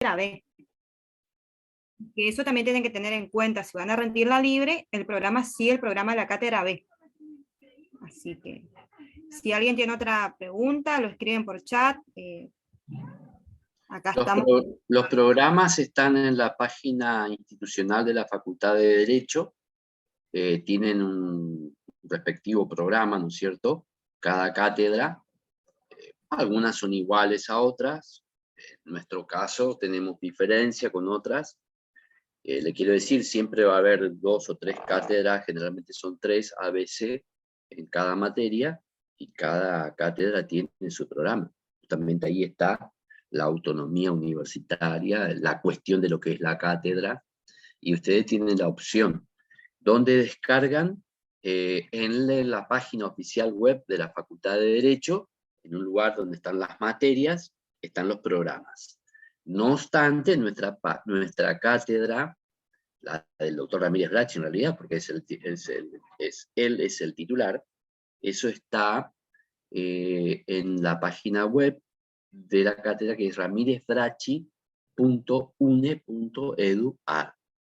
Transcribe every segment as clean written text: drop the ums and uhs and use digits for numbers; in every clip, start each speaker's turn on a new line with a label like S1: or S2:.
S1: B. Que eso también tienen que tener en cuenta, si van a rendir la libre, el programa sí, el programa de la cátedra B. Así que, si alguien tiene otra pregunta, lo escriben por chat. Acá estamos.
S2: Los programas están en la página institucional de la Facultad de Derecho, tienen un respectivo programa, ¿no es cierto? Cada cátedra, algunas son iguales a otras, en nuestro caso tenemos diferencia con otras. Le quiero decir, siempre va a haber 2 o 3 cátedras, generalmente son 3 ABC en cada materia, y cada cátedra tiene su programa. Justamente ahí está la autonomía universitaria, la cuestión de lo que es la cátedra, y ustedes tienen la opción, donde descargan en la página oficial web de la Facultad de Derecho, en un lugar donde están las materias, están los programas. No obstante, nuestra cátedra, la del doctor Ramírez Bracci en realidad, porque él es el titular, eso está en la página web de la cátedra, que es ramirezbracci.une.edu.ar,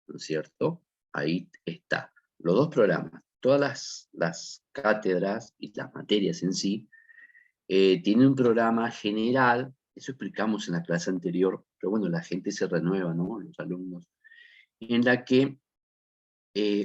S2: ¿no es cierto? Ahí está. Los dos programas, todas las cátedras y las materias en sí, tienen un programa general, eso explicamos en la clase anterior, pero bueno, la gente se renueva, ¿no? Los alumnos, en la que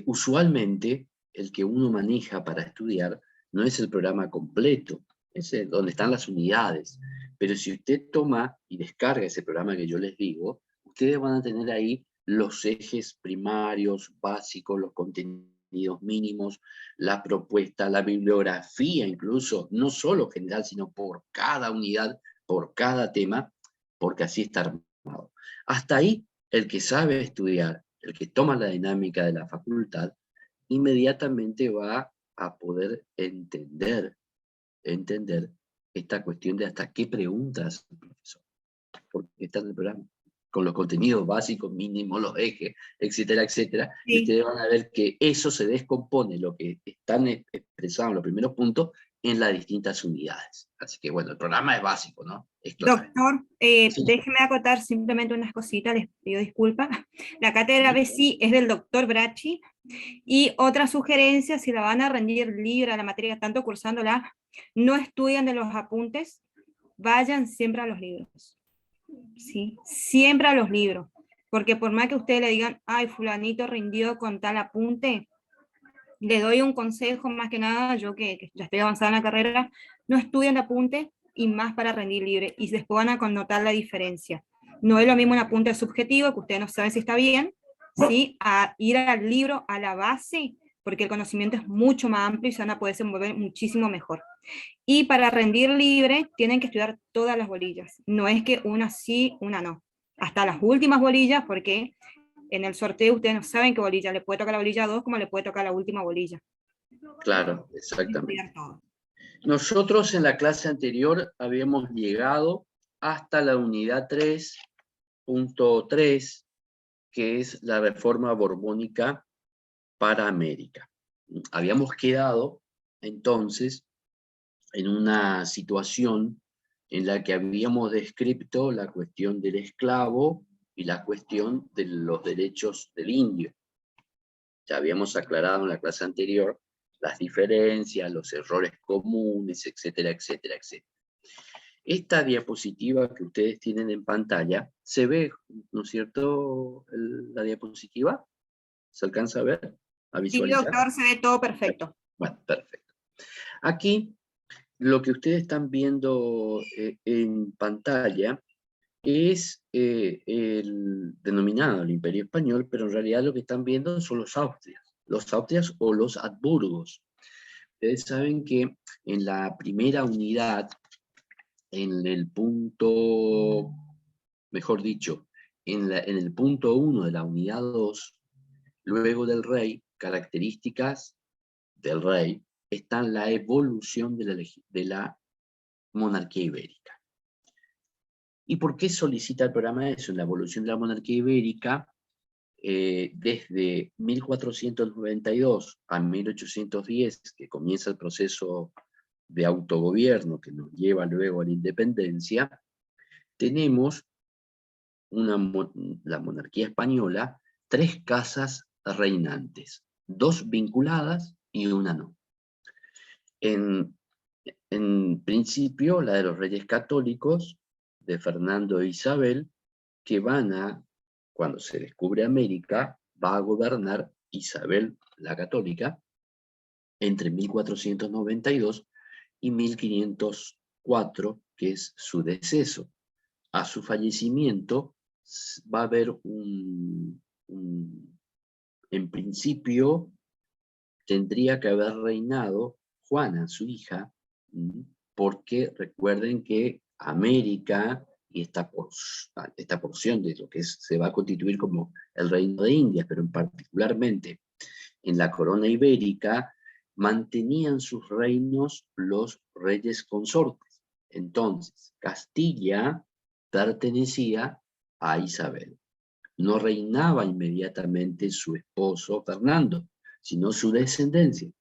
S2: usualmente el que uno maneja para estudiar no es el programa completo, es donde están las unidades. Pero si usted toma y descarga ese programa que yo les digo, ustedes van a tener ahí los ejes primarios, básicos, los contenidos mínimos, la propuesta, la bibliografía incluso, no solo general, sino por cada unidad, por cada tema, porque así está armado. Hasta ahí, el que sabe estudiar, el que toma la dinámica de la facultad, inmediatamente va a poder entender esta cuestión de hasta qué preguntas el profesor, porque está en el programa, con los contenidos básicos, mínimos, los ejes, etcétera, etcétera, sí. Y ustedes van a ver que eso se descompone, lo que están expresados en los primeros puntos, en las distintas unidades. Así que bueno, el programa es básico, ¿no? Es claro.
S1: Doctor, sí. Déjeme acotar simplemente unas cositas, les pido disculpas. La cátedra B sí es del doctor Bracci, y otra sugerencia, si la van a rendir libre a la materia, tanto cursándola, no estudian de los apuntes, vayan siempre a los libros. ¿Sí? Siempre a los libros. Porque por más que ustedes le digan, ay, fulanito rindió con tal apunte, le doy un consejo más que nada, yo que ya estoy avanzada en la carrera, no estudien de apunte y más para rendir libre, y después van a connotar la diferencia. No es lo mismo un apunte subjetivo, que ustedes no saben si está bien, ¿sí? A ir al libro, a la base, porque el conocimiento es mucho más amplio y se van a poder desenvolver muchísimo mejor. Y para rendir libre, tienen que estudiar todas las bolillas. No es que una sí, una no. Hasta las últimas bolillas, porque en el sorteo ustedes no saben qué bolilla. Le puede tocar la bolilla 2 como le puede tocar la última bolilla.
S2: Claro, exactamente. Nosotros en la clase anterior habíamos llegado hasta la unidad 3.3, que es la reforma borbónica para América. Habíamos quedado entonces en una situación en la que habíamos descrito la cuestión del esclavo y la cuestión de los derechos del indio. Ya habíamos aclarado en la clase anterior las diferencias, los errores comunes, etcétera, etcétera, etcétera. Esta diapositiva que ustedes tienen en pantalla, ¿se ve, no es cierto, la diapositiva? ¿Se alcanza a ver? ¿A visualizar?
S1: Sí, doctor, se ve todo perfecto.
S2: Bueno, perfecto. Aquí, lo que ustedes están viendo en pantalla es el denominado el Imperio Español, pero en realidad lo que están viendo son los Austrias o los Habsburgos. Ustedes saben que en la primera unidad, en el punto, mejor dicho, en el punto 1 de la unidad 2, luego del rey, características del rey, está la evolución de la monarquía ibérica. ¿Y por qué solicita el programa eso? En la evolución de la monarquía ibérica, desde 1492 a 1810, que comienza el proceso de autogobierno que nos lleva luego a la independencia, tenemos la monarquía española 3 casas reinantes, 2 vinculadas y una no. En principio, la de los reyes católicos, de Fernando e Isabel, que cuando se descubre América, va a gobernar Isabel la Católica entre 1492 y 1504, que es su deceso. A su fallecimiento va a haber en principio, tendría que haber reinado Juana, su hija, porque recuerden que América y esta porción de lo que se va a constituir como el Reino de Indias, pero particularmente en la corona ibérica, mantenían sus reinos los reyes consortes. Entonces, Castilla pertenecía a Isabel. No reinaba inmediatamente su esposo Fernando, sino su descendencia.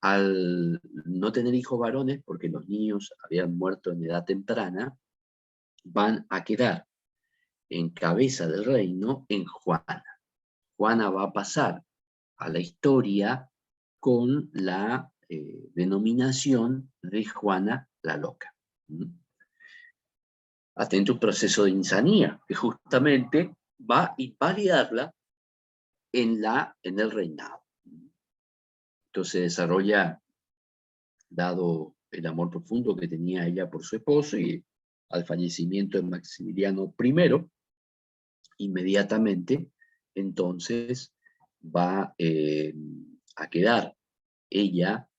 S2: Al no tener hijos varones, porque los niños habían muerto en edad temprana, van a quedar en cabeza del reino en Juana. Juana va a pasar a la historia con la denominación de Juana la Loca. Atento un proceso de insanía, que justamente va a invalidarla en el reinado. Entonces se desarrolla, dado el amor profundo que tenía ella por su esposo, y al fallecimiento de Maximiliano I, inmediatamente, entonces va a quedar ella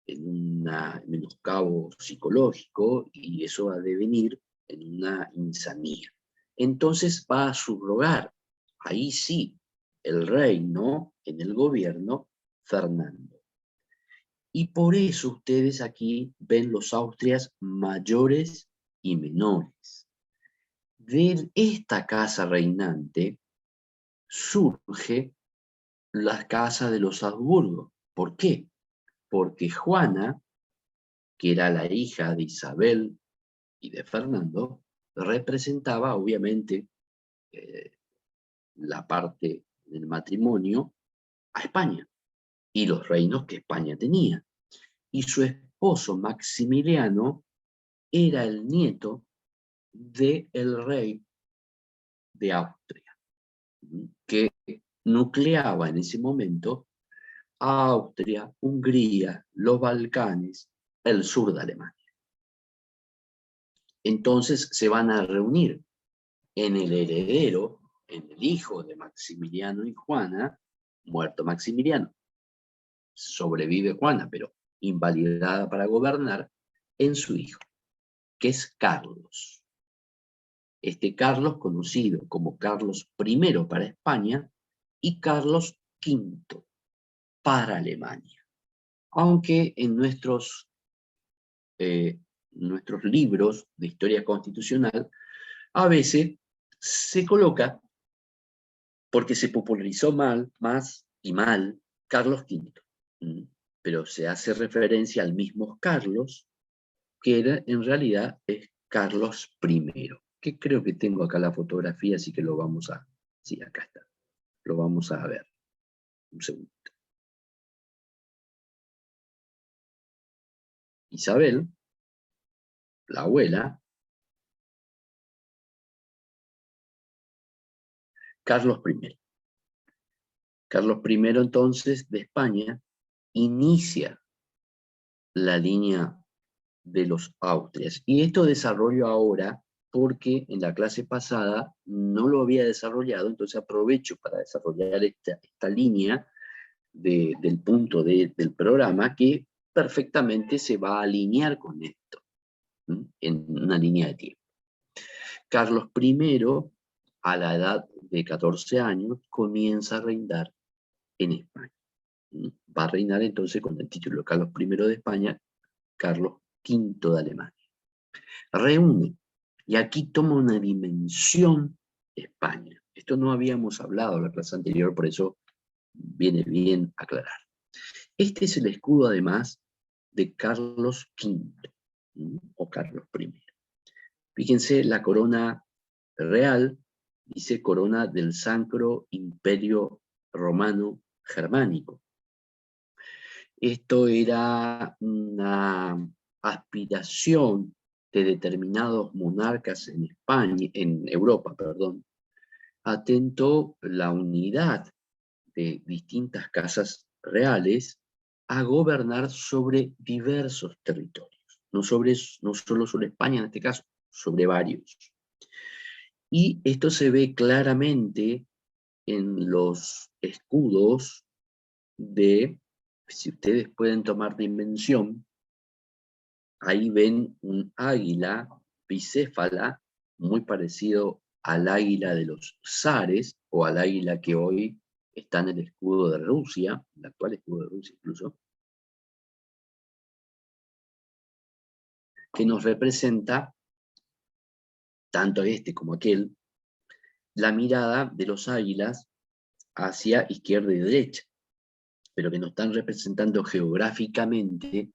S2: en un menoscabo psicológico, y eso va a devenir en una insanía. Entonces va a subrogar, ahí sí, el reino en el gobierno Fernando. Y por eso ustedes aquí ven los Austrias mayores y menores. De esta casa reinante surge la casa de los Habsburgo. ¿Por qué? Porque Juana, que era la hija de Isabel y de Fernando, representaba obviamente la parte del matrimonio a España y los reinos que España tenía. Y su esposo Maximiliano era el nieto del rey de Austria, que nucleaba en ese momento a Austria, Hungría, los Balcanes, el sur de Alemania. Entonces se van a reunir en el heredero, en el hijo de Maximiliano y Juana, muerto Maximiliano. Sobrevive Juana, pero invalidada para gobernar, en su hijo, que es Carlos. Este Carlos conocido como Carlos I para España y Carlos V para Alemania. Aunque en nuestros libros de historia constitucional a veces se coloca, porque se popularizó más y mal, Carlos V. Pero se hace referencia al mismo Carlos, que en realidad es Carlos I, que creo que tengo acá la fotografía, así que lo vamos a... Sí, acá está. Lo vamos a ver. Un segundo. Isabel, la abuela, Carlos I. Carlos I, entonces, de España, inicia la línea de los Austrias. Y esto desarrollo ahora porque en la clase pasada no lo había desarrollado, entonces aprovecho para desarrollar esta línea del punto del programa, que perfectamente se va a alinear con esto, en una línea de tiempo. Carlos I, a la edad de 14 años, comienza a reinar en España. Va a reinar entonces con el título Carlos I de España, Carlos V de Alemania. Reúne, y aquí toma una dimensión España. Esto no habíamos hablado en la clase anterior, por eso viene bien aclarar. Este es el escudo, además, de Carlos V, o Carlos I. Fíjense la corona real dice corona del Sacro Imperio Romano Germánico. Esto era una aspiración de determinados monarcas en España, en Europa, perdón, atentó la unidad de distintas casas reales a gobernar sobre diversos territorios, no solo sobre España en este caso, sobre varios. Y esto se ve claramente en los escudos de, si ustedes pueden tomar dimensión, ahí ven un águila bicéfala muy parecido al águila de los zares o al águila que hoy está en el escudo de Rusia, el actual escudo de Rusia incluso, que nos representa, tanto este como aquel, la mirada de los águilas hacia izquierda y derecha, pero que nos están representando geográficamente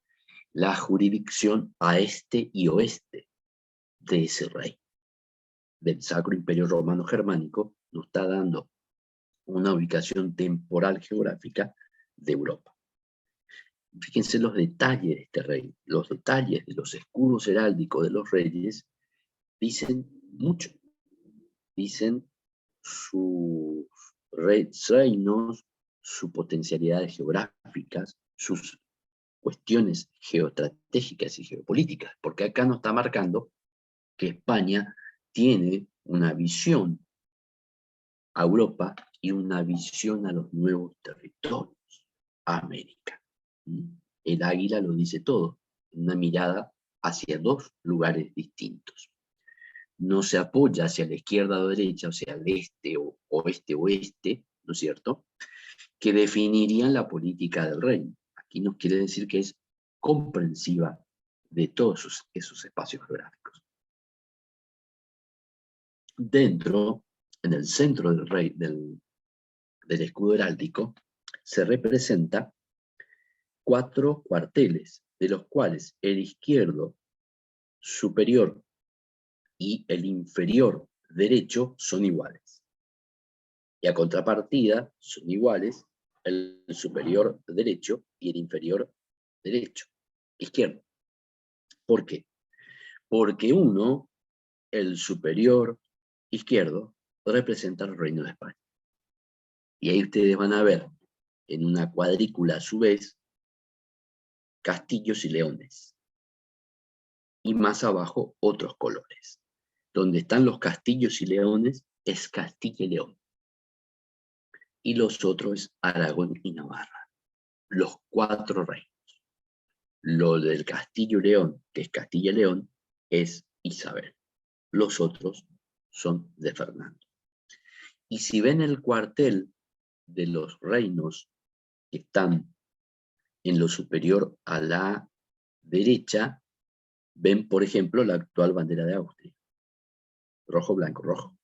S2: la jurisdicción a este y oeste de ese rey. Del Sacro Imperio Romano Germánico nos está dando una ubicación temporal geográfica de Europa. Fíjense los detalles de este rey, los detalles de los escudos heráldicos de los reyes dicen mucho. Dicen sus reinos, sus potencialidades geográficas, sus cuestiones geoestratégicas y geopolíticas, porque acá nos está marcando que España tiene una visión a Europa y una visión a los nuevos territorios, a América. El águila lo dice todo, una mirada hacia dos lugares distintos. No se apoya hacia la izquierda o derecha, o sea, al este o oeste, ¿no es cierto?, que definirían la política del reino. Aquí nos quiere decir que es comprensiva de todos esos espacios geográficos. Dentro, en el centro del escudo heráldico, se representa 4 cuarteles, de los cuales el izquierdo superior y el inferior derecho son iguales. Y a contrapartida son iguales el superior derecho y el inferior derecho, izquierdo. ¿Por qué? Porque uno, el superior izquierdo, representa el Reino de España. Y ahí ustedes van a ver, en una cuadrícula a su vez, castillos y leones. Y más abajo, otros colores. Donde están los castillos y leones es Castilla y León. Y los otros es Aragón y Navarra. Los 4 reinos. Lo del Castillo y León, que es Castilla y León, es Isabel. Los otros son de Fernando. Y si ven el cuartel de los reinos que están en lo superior a la derecha, ven, por ejemplo, la actual bandera de Austria. Rojo, blanco, rojo.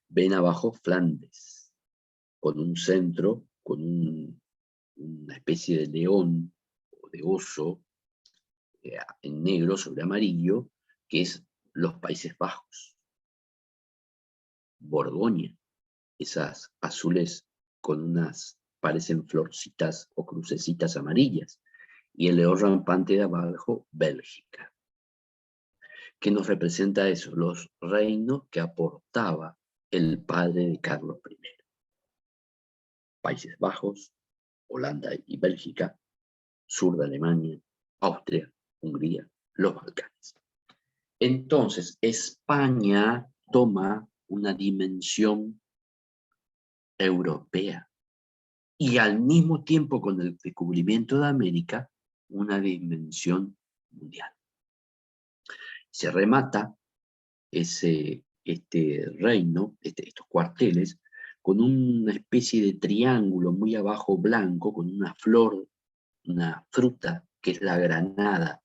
S2: Ven abajo Flandes, con un centro, con una especie de león o de oso en negro sobre amarillo, que es los Países Bajos. Borgoña, esas azules con unas, parecen florcitas o crucecitas amarillas. Y el león rampante de abajo, Bélgica. ¿Qué nos representa eso? Los reinos que aportaba el padre de Carlos I. Países Bajos, Holanda y Bélgica, sur de Alemania, Austria, Hungría, los Balcanes. Entonces, España toma una dimensión europea y al mismo tiempo con el descubrimiento de América, una dimensión mundial. Se remata este reino, estos cuarteles, con una especie de triángulo muy abajo blanco, con una flor, una fruta que es la granada.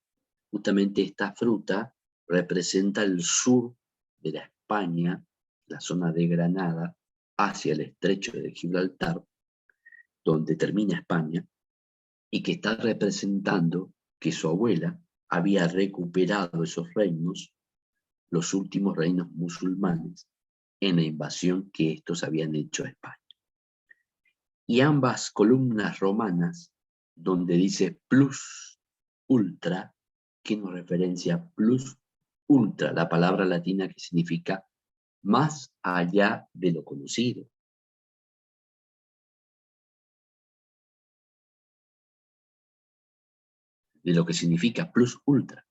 S2: Justamente esta fruta representa el sur de la España, la zona de Granada, hacia el estrecho de Gibraltar, donde termina España, y que está representando que su abuela había recuperado esos reinos, los últimos reinos musulmanes, en la invasión que estos habían hecho a España. Y ambas columnas romanas, donde dice plus ultra, que nos referencia plus ultra, la palabra latina que significa más allá de lo conocido. De lo que significa plus ultra.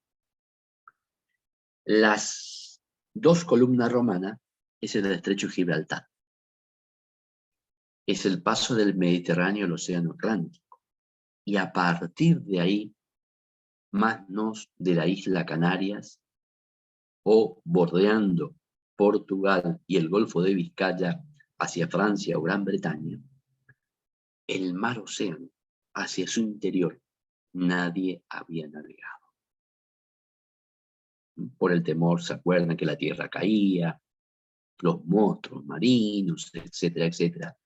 S2: Las dos columnas romanas es el estrecho de Gibraltar. Es el paso del Mediterráneo al Océano Atlántico. Y a partir de ahí, manos de la isla Canarias, o bordeando Portugal y el Golfo de Vizcaya hacia Francia o Gran Bretaña, el mar Océano hacia su interior nadie había navegado. Por el temor, ¿se acuerdan que la tierra caía? Los monstruos marinos, etcétera, etcétera.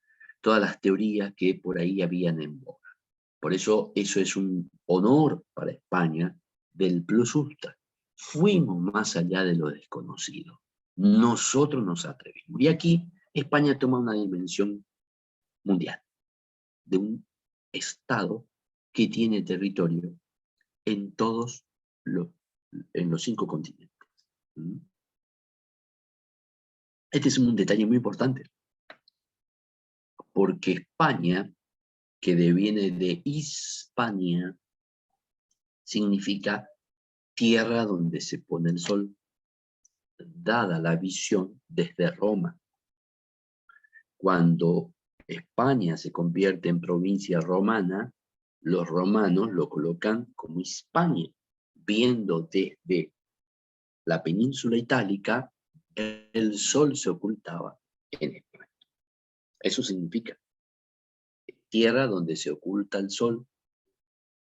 S2: Todas las teorías que por ahí habían en boga. Por eso es un honor para España del plus ultra. Fuimos más allá de lo desconocido. Nosotros nos atrevimos. Y aquí España toma una dimensión mundial, de un Estado que tiene territorio en en los 5 continentes. Este es un detalle muy importante, porque España, que deviene de Hispania, significa tierra donde se pone el sol, dada la visión desde Roma. Cuando España se convierte en provincia romana, los romanos lo colocan como Hispania, viendo desde la península itálica, el sol se ocultaba en España. Eso significa tierra donde se oculta el sol,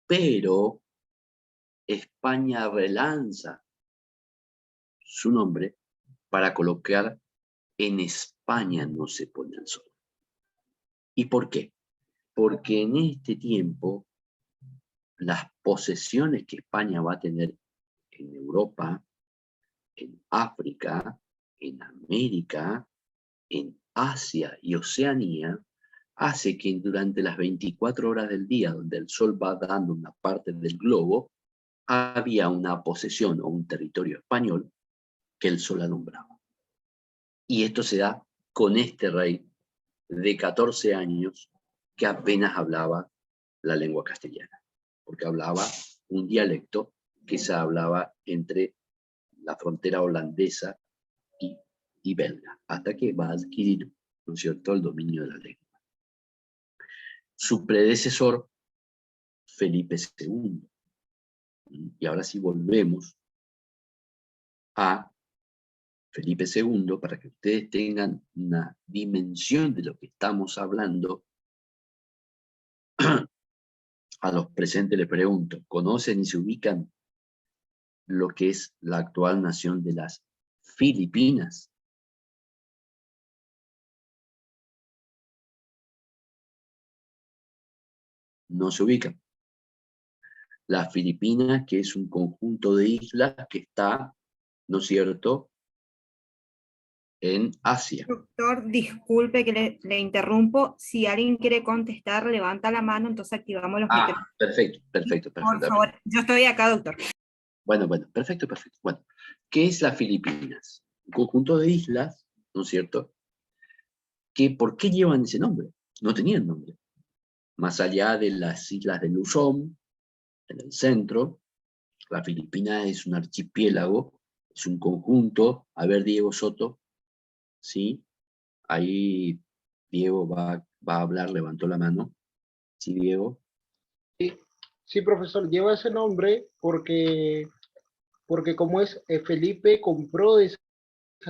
S2: pero España relanza su nombre para colocar en España no se pone el sol. ¿Y por qué? Porque en este tiempo las posesiones que España va a tener en Europa, en África, en América, en Asia y Oceanía, hace que durante las 24 horas del día, donde el sol va dando una parte del globo, había una posesión o un territorio español que el sol alumbraba. Y esto se da con este rey de 14 años que apenas hablaba la lengua castellana, porque hablaba un dialecto que se hablaba entre la frontera holandesa y belga, hasta que va a adquirir, ¿no es cierto?, el dominio de la lengua. Su predecesor, Felipe II. Y ahora sí volvemos a Felipe II para que ustedes tengan una dimensión de lo que estamos hablando. A los presentes les pregunto, ¿conocen y se ubican lo que es la actual nación de las Filipinas? No se ubican. Las Filipinas, que es un conjunto de islas que está, ¿no es cierto?, en Asia.
S1: Doctor, disculpe que le interrumpo. Si alguien quiere contestar, levanta la mano, entonces activamos los micrófonos.
S2: Perfecto, perfecto, perfecto.
S1: Por favor, yo estoy acá, doctor.
S2: Bueno, perfecto, perfecto. Bueno, ¿qué es las Filipinas? Un conjunto de islas, ¿no es cierto?, que ¿por qué llevan ese nombre? No tenían nombre. Más allá de las islas de Luzón, en el centro, la Filipina es un archipiélago, es un conjunto. A ver, Diego Soto, ¿sí? Ahí Diego va a hablar, levantó la mano. ¿Sí, Diego?
S3: Sí, profesor, lleva ese nombre porque como es, Felipe compró esas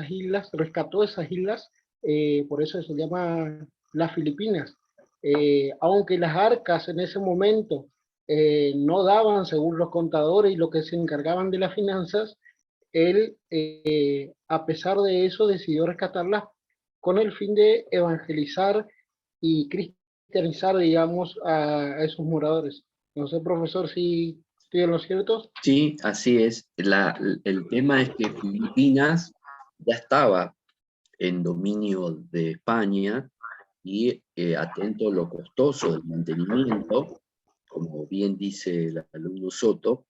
S3: islas, rescató esas islas, por eso se llama las Filipinas. Aunque las arcas en ese momento no daban según los contadores y los que se encargaban de las finanzas, él, a pesar de eso, decidió rescatarlas con el fin de evangelizar y cristianizar, digamos, a esos moradores. No sé, profesor, si estoy en lo cierto.
S2: Sí, así es. El tema es que Filipinas ya estaba en dominio de España y atento a lo costoso del mantenimiento, como bien dice el alumno Soto,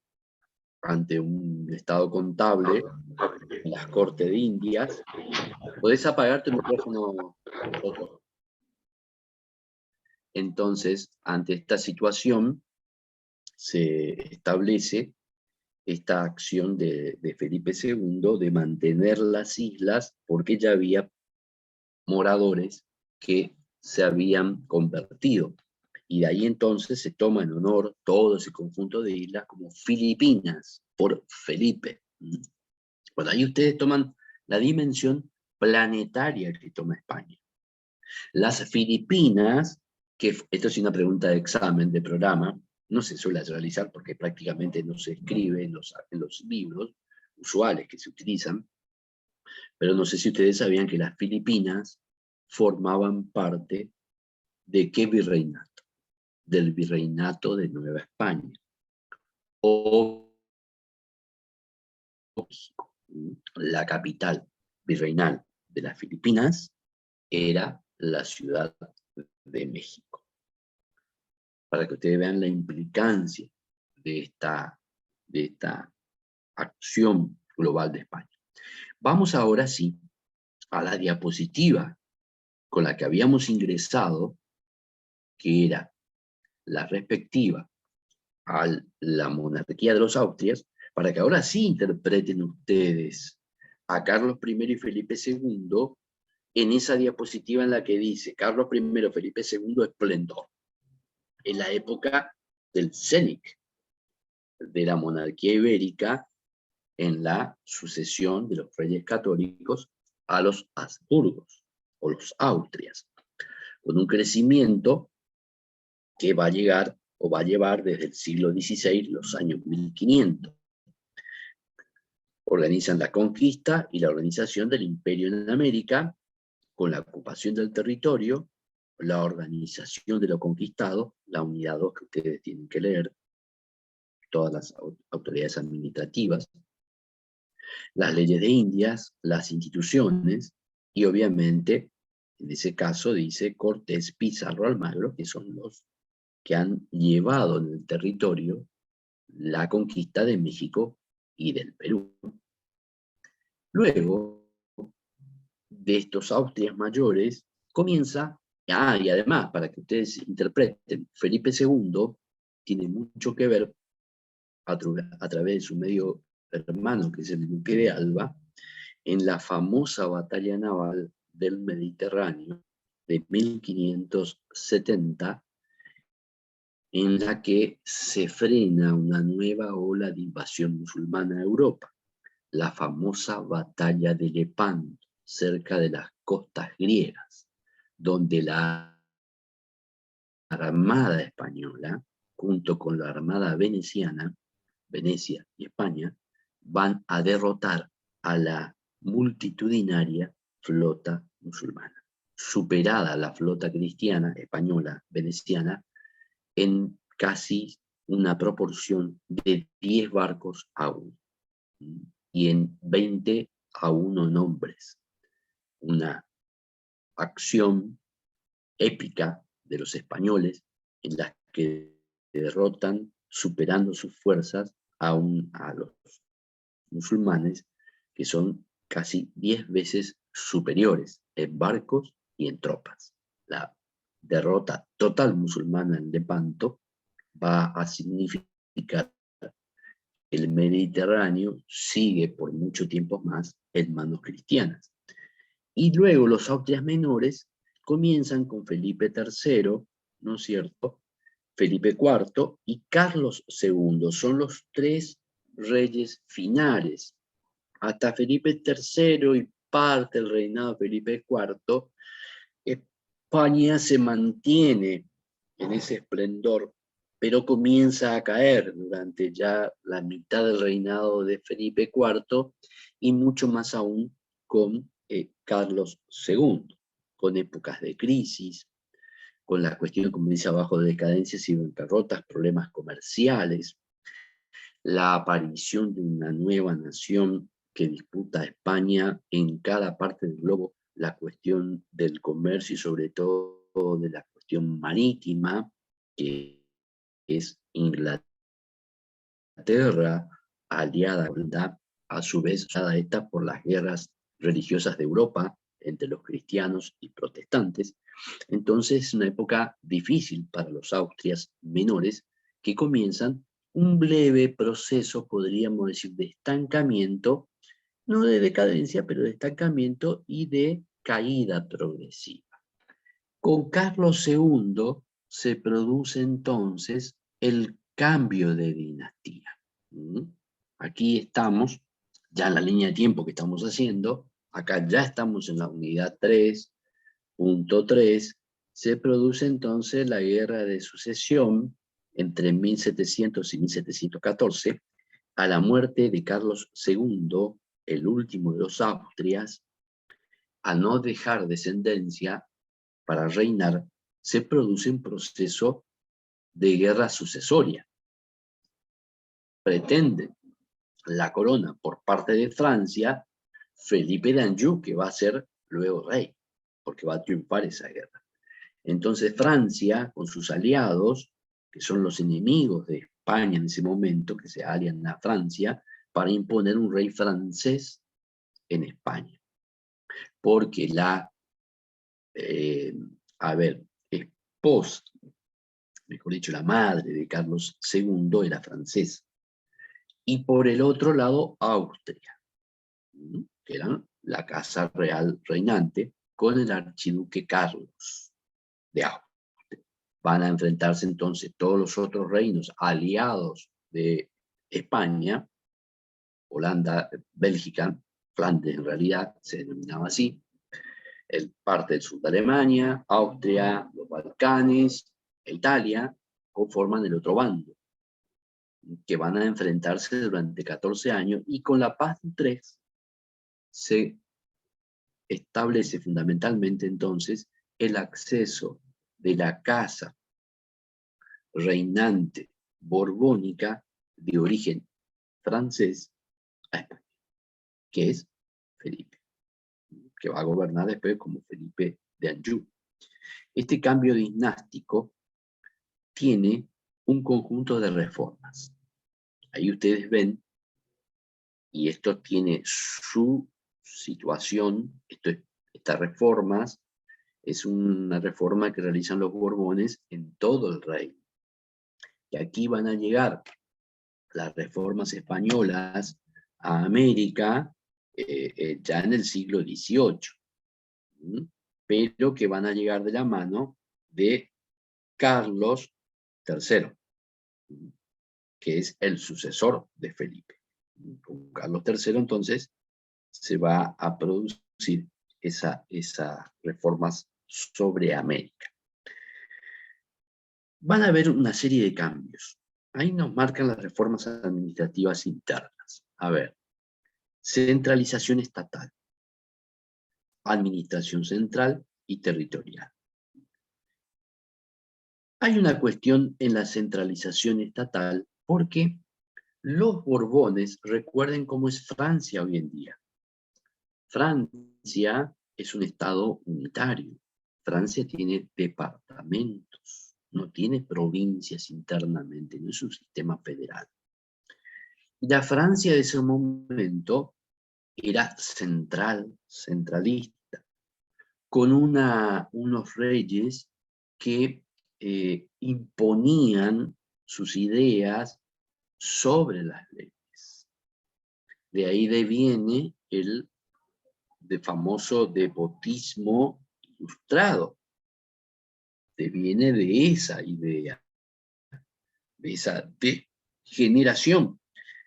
S2: ante un estado contable en las Cortes de Indias. ¿Podés apagar tu micrófono, Soto? Entonces, ante esta situación, se establece esta acción de Felipe II de mantener las islas, porque ya había moradores que se habían convertido. Y de ahí entonces se toma en honor todo ese conjunto de islas como Filipinas, por Felipe. Bueno, ahí ustedes toman la dimensión planetaria que toma España. Las Filipinas, que esto es una pregunta de examen, de programa, no se suele realizar porque prácticamente no se escribe en los libros usuales que se utilizan, pero no sé si ustedes sabían que las Filipinas formaban parte de qué virreinato, del virreinato de Nueva España, o México. La capital virreinal de las Filipinas era la Ciudad de México. Para que ustedes vean la implicancia de esta acción global de España. Vamos ahora sí a la diapositiva con la que habíamos ingresado, que era la respectiva a la monarquía de los Austrias, para que ahora sí interpreten ustedes a Carlos I y Felipe II en esa diapositiva en la que dice Carlos I, Felipe II, esplendor. En la época del cénic de la monarquía ibérica, en la sucesión de los reyes católicos a los Habsburgos o los Austrias, con un crecimiento que va a llegar o va a llevar desde el siglo XVI, los años 1500. Organizan la conquista y la organización del imperio en América, con la ocupación del territorio, la organización de lo conquistado, la unidad 2 que ustedes tienen que leer, todas las autoridades administrativas, las leyes de Indias, las instituciones, y obviamente, en ese caso dice Cortés, Pizarro, Almagro, que son los que han llevado en el territorio la conquista de México y del Perú. Luego de estos Austrias mayores, comienza, y además, para que ustedes interpreten, Felipe II tiene mucho que ver a través de su medio hermano, que es el Duque de Alba, en la famosa batalla naval del Mediterráneo de 1570, en la que se frena una nueva ola de invasión musulmana a Europa, la famosa batalla de Lepanto, cerca de las costas griegas, donde la Armada española, junto con la Armada veneciana, Venecia y España, van a derrotar a la multitudinaria flota musulmana. Superada la flota cristiana, española, veneciana, en casi una proporción de 10 barcos a 1, y en 20 a 1 nombres. Una acción épica de los españoles en la que derrotan, superando sus fuerzas, a los musulmanes, que son casi 10 veces superiores en barcos y en tropas. La derrota total musulmana en Lepanto va a significar que el Mediterráneo sigue por mucho tiempo más en manos cristianas. Y luego los Austrias menores comienzan con Felipe III, ¿no es cierto?, Felipe IV y Carlos II. Son los tres reyes finales. Hasta Felipe III y parte del reinado de Felipe IV, España se mantiene en ese esplendor, pero comienza a caer durante ya la mitad del reinado de Felipe IV y mucho más aún con Carlos II, con épocas de crisis, con la cuestión, como dice abajo, de decadencias y bancarrotas, problemas comerciales, la aparición de una nueva nación que disputa a España en cada parte del globo la cuestión del comercio y sobre todo de la cuestión marítima, que es Inglaterra, aliada a su vez aliada esta por las guerras religiosas de Europa entre los cristianos y protestantes. Entonces es una época difícil para los Austrias menores, que comienzan un breve proceso, podríamos decir, de estancamiento, no de decadencia, pero de estancamiento y de caída progresiva. Con Carlos II se produce entonces el cambio de dinastía. Aquí estamos, ya en la línea de tiempo que estamos haciendo, acá ya estamos en la unidad 3.3, se produce entonces la guerra de sucesión entre 1700 y 1714, a la muerte de Carlos II, el último de los Austrias. Al no dejar descendencia para reinar, se produce un proceso de guerra sucesoria. Pretende la corona por parte de Francia Felipe de Anjou, que va a ser luego rey, porque va a triunfar esa guerra. Entonces Francia, con sus aliados, que son los enemigos de España en ese momento, que se alian a Francia, para imponer un rey francés en España. Porque esposa, mejor dicho, la madre de Carlos II era francesa. Y por el otro lado, Austria, que era la casa real reinante, con el archiduque Carlos de Austria. Van a enfrentarse entonces todos los otros reinos aliados de España, Holanda, Bélgica, Flandes en realidad se denominaba así, parte del sur de Alemania, Austria, los Balcanes, Italia, conforman el otro bando, que van a enfrentarse durante 14 años, y con la paz de Utrecht se establece fundamentalmente entonces el acceso de la casa reinante borbónica de origen francés a España, que es Felipe, que va a gobernar después como Felipe de Anjou. Este cambio dinástico tiene un conjunto de reformas. Ahí ustedes ven, y esto tiene su situación, estas reformas, es una reforma que realizan los Borbones en todo el reino. Y aquí van a llegar las reformas españolas a América ya en el siglo XVIII, pero que van a llegar de la mano de Carlos III, que es el sucesor de Felipe. Con Carlos III entonces se va a producir esas reformas sobre América. Van a haber una serie de cambios. Ahí nos marcan las reformas administrativas internas. A ver, centralización estatal, administración central y territorial. Hay una cuestión en la centralización estatal porque los Borbones, recuerden cómo es Francia hoy en día. Francia es un estado unitario. Francia tiene departamentos, no tiene provincias internamente, no es un sistema federal. La Francia de ese momento era centralista, con unos reyes que imponían sus ideas sobre las leyes. De ahí deviene el famoso despotismo ilustrado. Deviene de esa idea, de esa degeneración,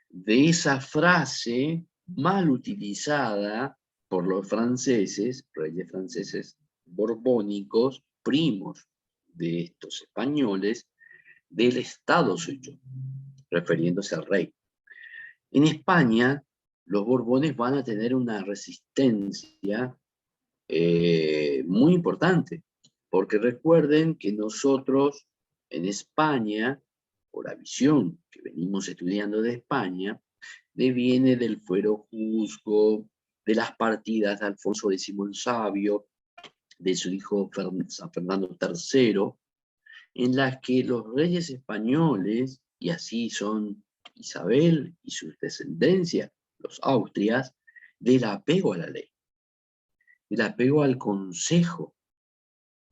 S2: de esa frase mal utilizada por los franceses, reyes franceses borbónicos, primos de estos españoles, del Estado soy yo, refiriéndose al rey. En España, los Borbones van a tener una resistencia muy importante, porque recuerden que nosotros en España, por la visión que venimos estudiando de España, deviene del fuero juzgo, de las partidas de Alfonso X el Sabio, de su hijo San Fernando III, en las que los reyes españoles, y así son Isabel y sus descendencias, los Austrias, del apego a la ley, del apego al consejo,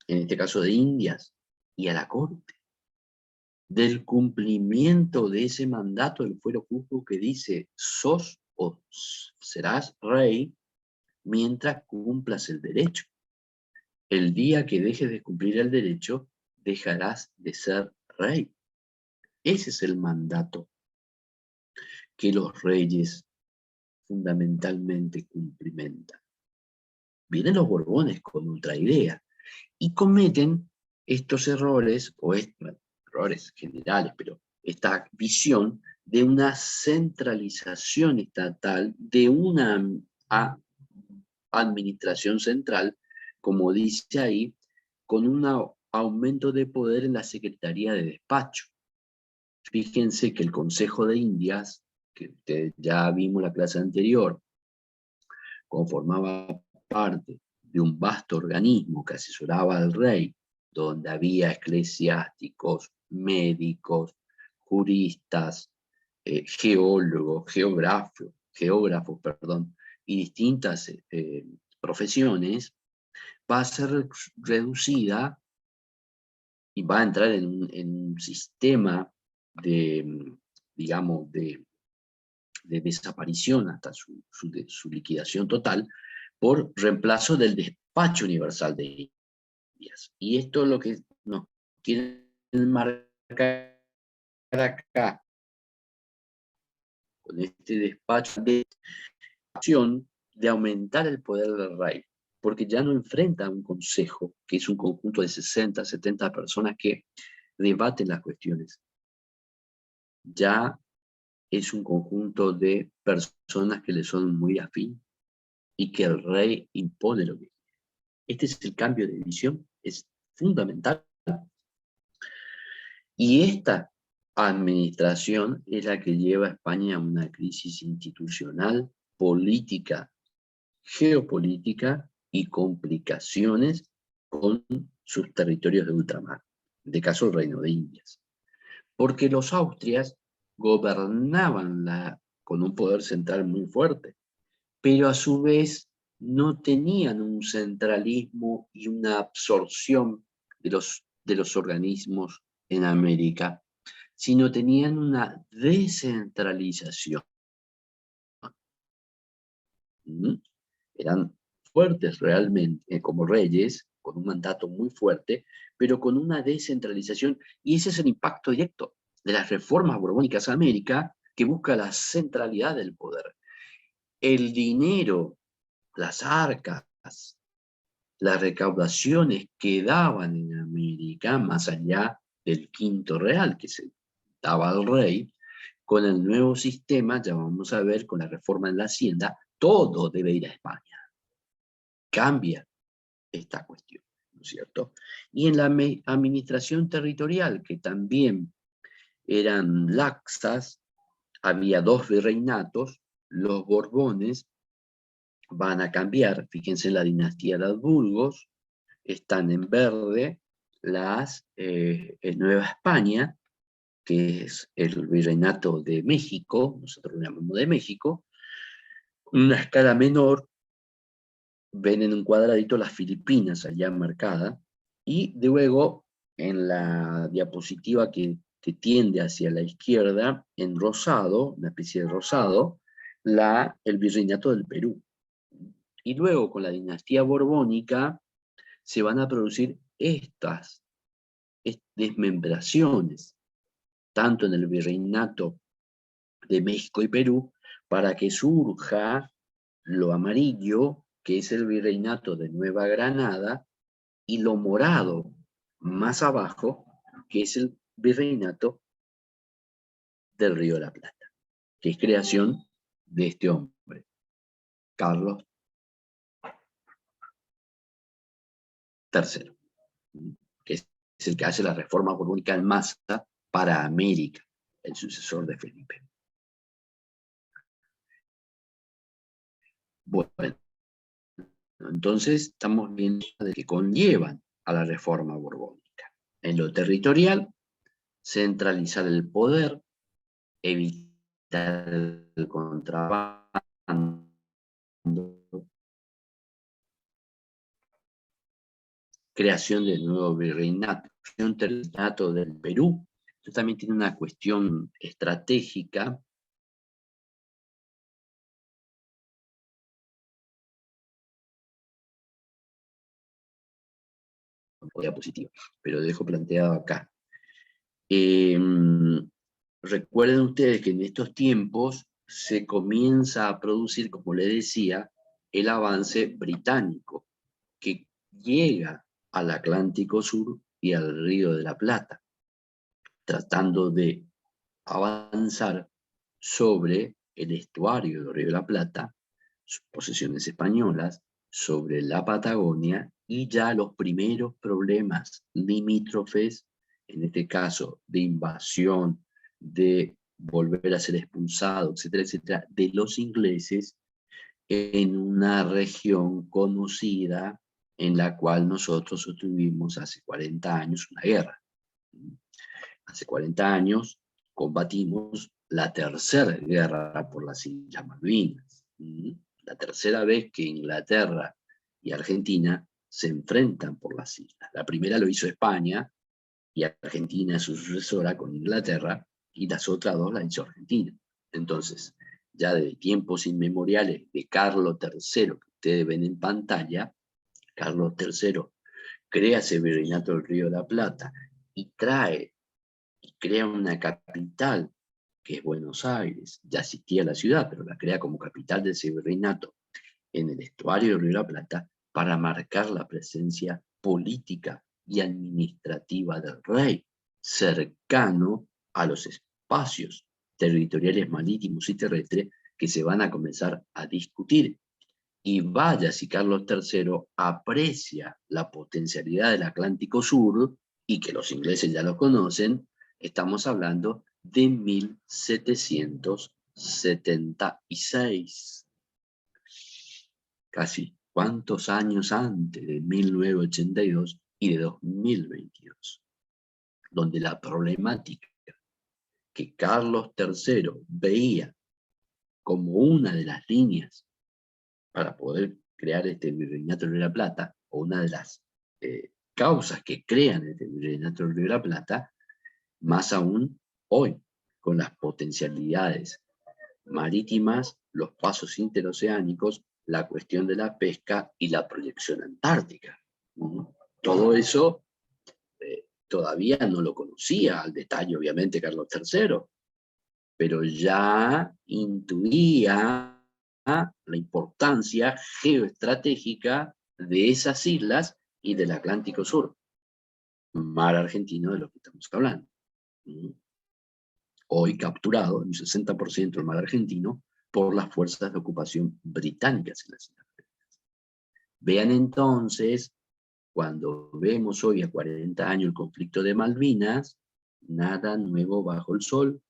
S2: en este caso de Indias, y a la corte, del cumplimiento de ese mandato del fuero juzgo que dice, sos o serás rey mientras cumplas el derecho. El día que dejes de cumplir el derecho, dejarás de ser rey. Ese es el mandato que los reyes fundamentalmente cumplimentan. Vienen los Borbones con otra idea y cometen estos errores, errores generales, pero esta visión de una centralización estatal, de una administración central, como dice ahí, con un aumento de poder en la Secretaría de Despacho. Fíjense que el Consejo de Indias, que ya vimos la clase anterior, conformaba parte de un vasto organismo que asesoraba al rey, donde había eclesiásticos, médicos, juristas, geólogos, geógrafos, y distintas profesiones, va a ser reducida y va a entrar en un sistema de, digamos, de desaparición hasta su liquidación total, por reemplazo del despacho universal de Indias. Y esto es lo que nos quieren marcar acá, con este despacho de acción de aumentar el poder del rey, porque ya no enfrenta a un consejo, que es un conjunto de 60, 70 personas que debaten las cuestiones. Ya es un conjunto de personas que le son muy afín y que el rey impone lo que quiere. Este es el cambio de visión, es fundamental. Y esta administración es la que lleva a España a una crisis institucional, política, geopolítica y complicaciones con sus territorios de ultramar, de caso el Reino de Indias. Porque los Austrias gobernaban con un poder central muy fuerte, pero a su vez no tenían un centralismo y una absorción de los organismos en América, sino tenían una descentralización. Eran fuertes realmente como reyes, con un mandato muy fuerte, pero con una descentralización, y ese es el impacto directo de las reformas borbónicas a América, que busca la centralidad del poder. El dinero, las arcas, las recaudaciones que daban en América, más allá del quinto real que se daba al rey, con el nuevo sistema, ya vamos a ver, con la reforma en la hacienda, todo debe ir a España. Cambia esta cuestión, ¿no es cierto? Y en la administración territorial, que también eran laxas, había 2 virreinatos, los Borbones van a cambiar, fíjense en la dinastía de Habsburgos, están en verde en Nueva España, que es el virreinato de México, nosotros lo llamamos de México, una escala menor, ven en un cuadradito las Filipinas allá marcada, y luego en la diapositiva que tiende hacia la izquierda, en rosado, una especie de rosado, el virreinato del Perú. Y luego con la dinastía borbónica se van a producir estas desmembraciones, tanto en el virreinato de México y Perú, para que surja lo amarillo, que es el virreinato de Nueva Granada, y lo morado, más abajo, que es el virreinato del Río de la Plata, que es creación de este hombre, Carlos III, que es el que hace la reforma borbónica en masa para América, el sucesor de Felipe. Bueno, entonces estamos viendo de que conllevan a la reforma borbónica. En lo territorial, centralizar el poder, evitar el contrabando, creación del nuevo virreinato, creación del virreinato del Perú. Esto también tiene una cuestión estratégica. Diapositiva, pero dejo planteado acá. Recuerden ustedes que en estos tiempos se comienza a producir, como les decía, el avance británico, que llega al Atlántico Sur y al Río de la Plata, tratando de avanzar sobre el estuario del Río de la Plata, sus posesiones españolas, sobre la Patagonia, y ya los primeros problemas limítrofes, en este caso de invasión, de volver a ser expulsado, etcétera, etcétera, de los ingleses en una región conocida en la cual nosotros tuvimos hace 40 años una guerra. Hace 40 años combatimos la tercera guerra por las Islas Malvinas. La tercera vez que Inglaterra y Argentina se enfrentan por las islas. La primera lo hizo España, y Argentina es su sucesora con Inglaterra, y las otras dos las hizo Argentina. Entonces, ya de tiempos inmemoriales de Carlos III, que ustedes ven en pantalla, Carlos III crea ese virreinato del Río de la Plata y crea una capital, que es Buenos Aires. Ya existía la ciudad, pero la crea como capital de ese virreinato en el estuario del Río de la Plata para marcar la presencia política y administrativa del rey, cercano a los espacios territoriales marítimos y terrestres que se van a comenzar a discutir. Y vaya si Carlos III aprecia la potencialidad del Atlántico Sur, y que los ingleses ya lo conocen. Estamos hablando de 1776. Casi cuántos años antes de 1982 y de 2022, donde la problemática que Carlos III veía como una de las líneas para poder crear este virreinato del Río de la Plata, o una de las causas que crean este virreinato del Río de la Plata, más aún hoy, con las potencialidades marítimas, los pasos interoceánicos, la cuestión de la pesca y la proyección antártica. Todo eso todavía no lo conocía al detalle, obviamente, Carlos III, pero ya intuía la importancia geoestratégica de esas islas y del Atlántico Sur, mar argentino de lo que estamos hablando. Hoy capturado en un 60% el mar argentino por las fuerzas de ocupación británicas en las Islas Malvinas. Vean entonces, cuando vemos hoy a 40 años el conflicto de Malvinas, nada nuevo bajo el sol,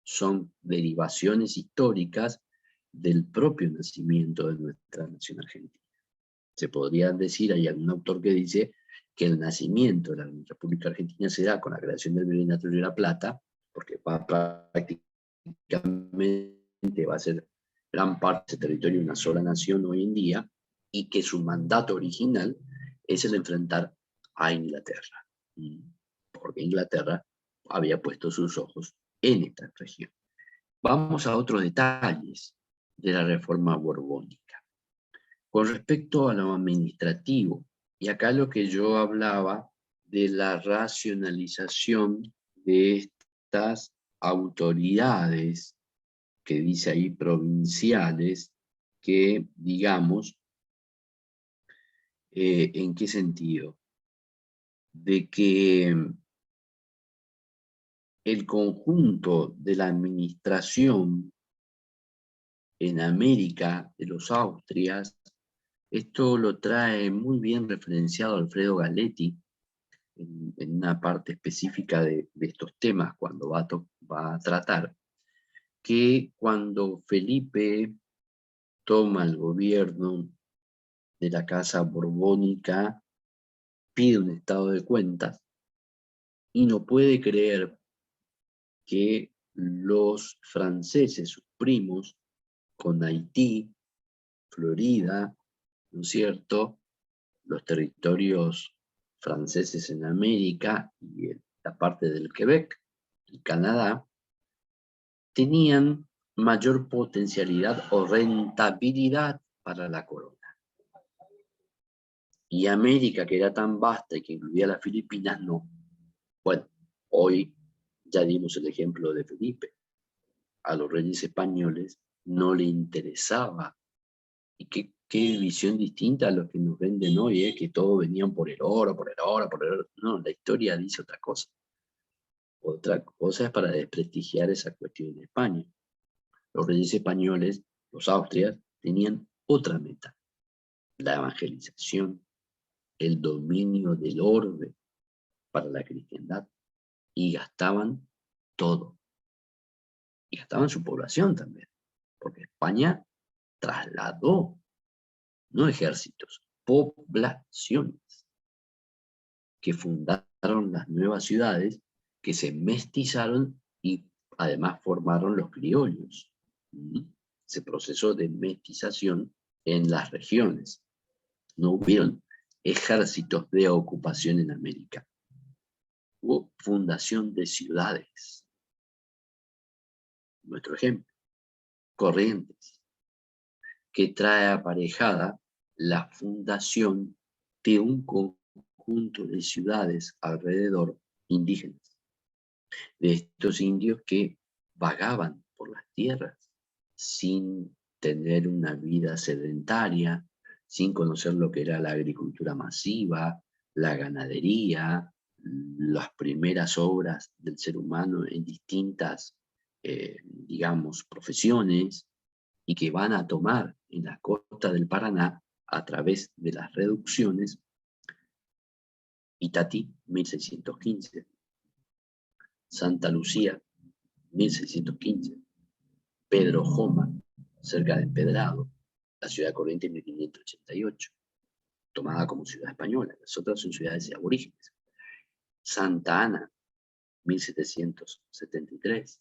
S2: son derivaciones históricas del propio nacimiento de nuestra nación argentina. Se podría decir, hay algún autor que dice que el nacimiento de la República Argentina se da con la creación del Virreinato de la Plata, porque prácticamente va a ser gran parte de ese territorio una sola nación hoy en día, y que su mandato original es el enfrentar a Inglaterra, porque Inglaterra había puesto sus ojos en esta región. Vamos a otros detalles de la reforma borbónica. Con respecto a lo administrativo, y acá lo que yo hablaba de la racionalización de estas autoridades, que dice ahí provinciales, que digamos, ¿en qué sentido? De que el conjunto de la administración en América de los Austrias, esto lo trae muy bien referenciado Alfredo Galetti en una parte específica de estos temas cuando va a tratar, que cuando Felipe toma el gobierno de la Casa Borbónica, pide un estado de cuentas y no puede creer que los franceses, sus primos, con Haití, Florida, ¿no es cierto?, los territorios franceses en América y la parte del Quebec y Canadá, tenían mayor potencialidad o rentabilidad para la corona. Y América, que era tan vasta y que incluía las Filipinas, no. Bueno, hoy ya dimos el ejemplo de Felipe. A los reyes españoles no le interesaba. Y qué visión distinta a los que nos venden hoy, que todos venían por el oro, por el oro, por el oro. No, la historia dice otra cosa. Otra cosa es para desprestigiar esa cuestión de España. Los reyes españoles, los austrias, tenían otra meta: la evangelización, el dominio del orbe para la cristiandad, y gastaban todo. Y gastaban su población también, porque España trasladó, no ejércitos, poblaciones, que fundaron las nuevas ciudades, que se mestizaron y además formaron los criollos. Ese proceso de mestización en las regiones. No hubieron ejércitos de ocupación en América. Hubo fundación de ciudades. Nuestro ejemplo, Corrientes, que trae aparejada la fundación de un conjunto de ciudades alrededor indígenas, de estos indios que vagaban por las tierras sin tener una vida sedentaria, sin conocer lo que era la agricultura masiva, la ganadería, las primeras obras del ser humano en distintas, digamos, profesiones, y que van a tomar en la costa del Paraná a través de las reducciones. Itatí, 1615. Santa Lucía, 1615. Pedro Joma, cerca de Empedrado, la ciudad de Corrientes, 1588, tomada como ciudad española. Las otras son ciudades aborígenes. Santa Ana, 1773.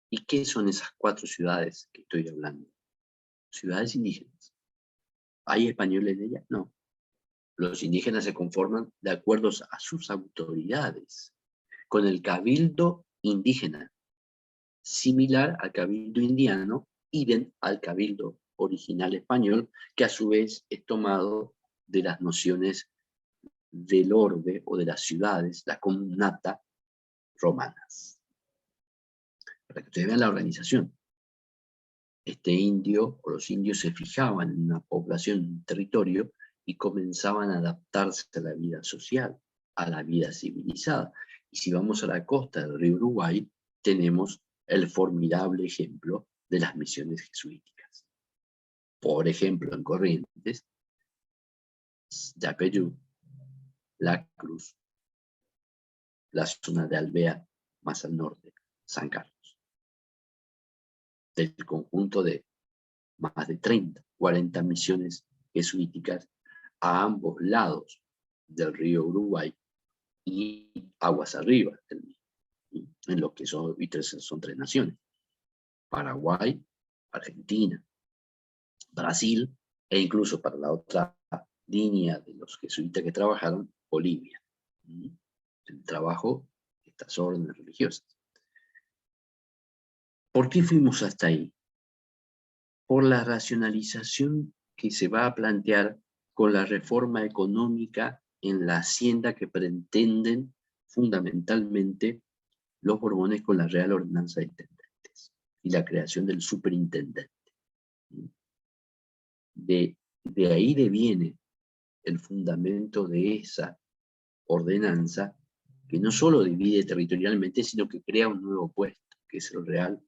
S2: ¿Y qué son esas 4 ciudades que estoy hablando? Ciudades indígenas. ¿Hay españoles en ellas? No. Los indígenas se conforman de acuerdo a sus autoridades, con el cabildo indígena, similar al cabildo indiano, idem al cabildo original español, que a su vez es tomado de las nociones del orbe o de las ciudades, la comunata romanas. Para que ustedes vean la organización. Este indio o los indios se fijaban en una población, en un territorio, y comenzaban a adaptarse a la vida social, a la vida civilizada. Y si vamos a la costa del río Uruguay, tenemos el formidable ejemplo de las misiones jesuíticas. Por ejemplo, en Corrientes, Yapeyú, La Cruz, la zona de Alvear, más al norte, San Carlos. Del conjunto de más de 30, 40 misiones jesuíticas a ambos lados del río Uruguay y aguas arriba del mismo, en lo que son 3 naciones: Paraguay, Argentina, Brasil, e incluso para la otra línea de los jesuitas que trabajaron, Bolivia. El trabajo de estas órdenes religiosas. ¿Por qué fuimos hasta ahí? Por la racionalización que se va a plantear con la reforma económica en la hacienda que pretenden fundamentalmente los Borbones con la Real Ordenanza de Intendentes y la creación del superintendente. De ahí deviene el fundamento de esa ordenanza, que no solo divide territorialmente, sino que crea un nuevo puesto, que es el Real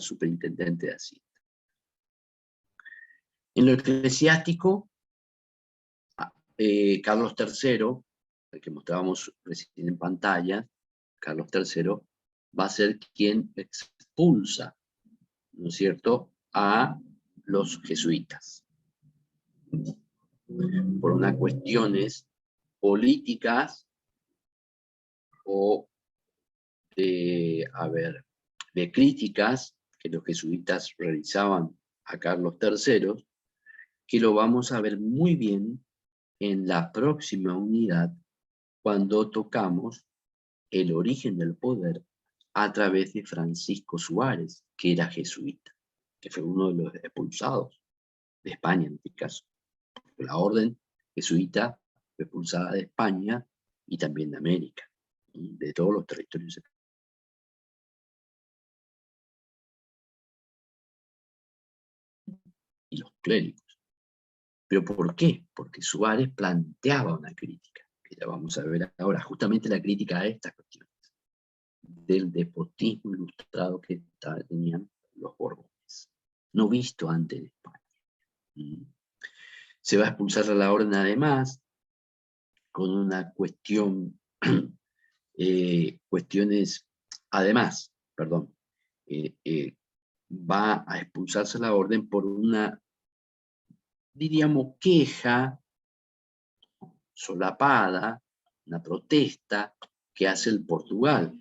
S2: Superintendente de Hacienda. En lo eclesiástico, Carlos III, el que mostrábamos recién en pantalla, Carlos III, va a ser quien expulsa ¿no es cierto?, a los jesuitas. Por unas cuestiones políticas o de críticas que los jesuitas realizaban a Carlos III, que lo vamos a ver muy bien en la próxima unidad cuando tocamos el origen del poder a través de Francisco Suárez, que era jesuita, que fue uno de los expulsados de España en este caso. La orden jesuita fue expulsada de España y también de América, y de todos los territorios. Y los clérigos. ¿Pero por qué? Porque Suárez planteaba una crítica, que ya vamos a ver ahora, justamente la crítica a estas cuestiones, del despotismo ilustrado que tenían los Borbones, no visto antes de España. Se va a expulsar a la orden además, con una cuestión, va a expulsarse la orden por una, diríamos, queja solapada, una protesta que hace el Portugal.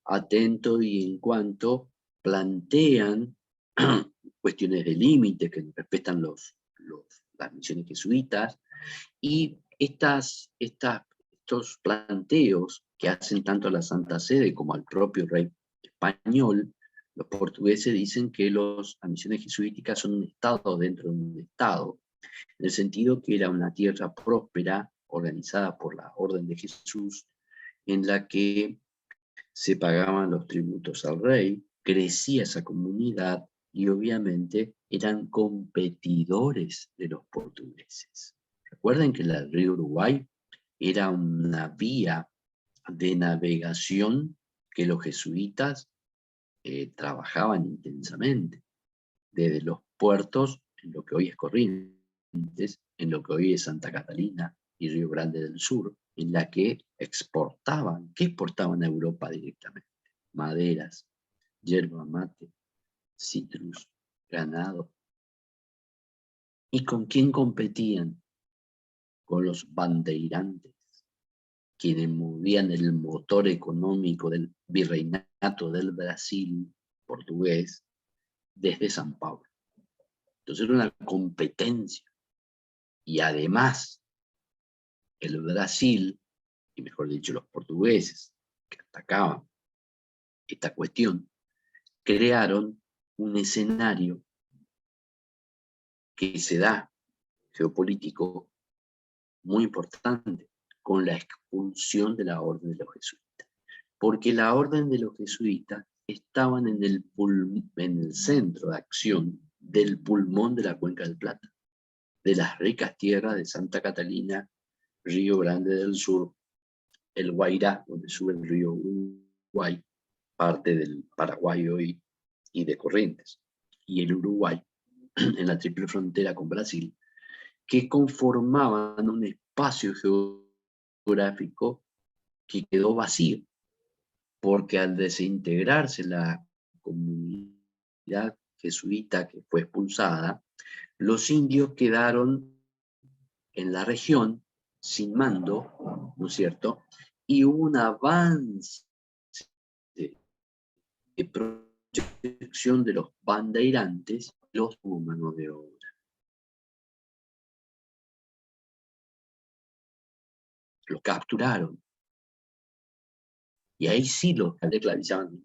S2: Atento y en cuanto plantean cuestiones de límite que respetan las misiones jesuitas, y estos planteos que hacen tanto a la Santa Sede como al propio rey español, los portugueses dicen que las misiones jesuíticas son un estado dentro de un estado, en el sentido que era una tierra próspera, organizada por la Orden de Jesús, en la que se pagaban los tributos al rey, crecía esa comunidad y obviamente eran competidores de los portugueses. Recuerden que el río Uruguay era una vía de navegación que los jesuitas trabajaban intensamente, desde los puertos, en lo que hoy es Corrientes, en lo que hoy es Santa Catalina y Río Grande del Sur, en la que exportaban. ¿Qué exportaban a Europa directamente? Maderas, yerba mate, citrus, ganado. ¿Y con quién competían? Con los bandeirantes, quienes movían el motor económico del virreinato del Brasil portugués desde San Pablo. Entonces era una competencia. Y además, el Brasil, y mejor dicho los portugueses, que atacaban esta cuestión, crearon un escenario que se da geopolítico muy importante con la expulsión de la orden de los jesuitas. Porque la orden de los jesuitas estaban en el centro de acción del pulmón de la Cuenca del Plata, de las ricas tierras de Santa Catalina, Río Grande del Sur, el Guairá, donde sube el río Uruguay, parte del Paraguay hoy y de Corrientes, y el Uruguay, en la triple frontera con Brasil, que conformaban un espacio geográfico que quedó vacío, porque al desintegrarse la comunidad jesuita que fue expulsada, los indios quedaron en la región sin mando, ¿no es cierto? Y hubo un avance de protección de los bandeirantes, los humanos de obra. Los capturaron. Y ahí sí los esclavizaban,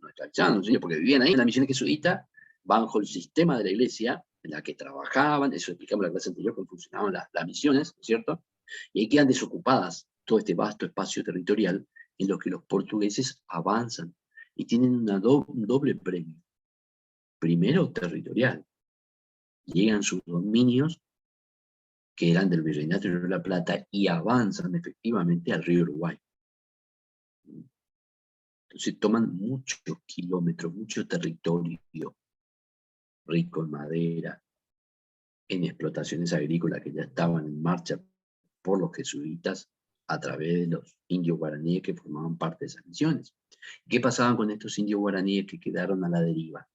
S2: porque vivían ahí en la misión jesuita, bajo el sistema de la iglesia, en la que trabajaban, eso explicamos en la clase anterior, cómo funcionaban las misiones, ¿no es cierto? Y ahí quedan desocupadas todo este vasto espacio territorial en lo que los portugueses avanzan y tienen un doble premio. Primero, territorial. Llegan sus dominios, que eran del Virreinato de la Plata, y avanzan efectivamente al río Uruguay. Entonces toman muchos kilómetros, mucho territorio rico en madera, en explotaciones agrícolas que ya estaban en marcha por los jesuitas a través de los indios guaraníes que formaban parte de esas misiones. ¿Qué pasaban con estos indios guaraníes que quedaron a la deriva?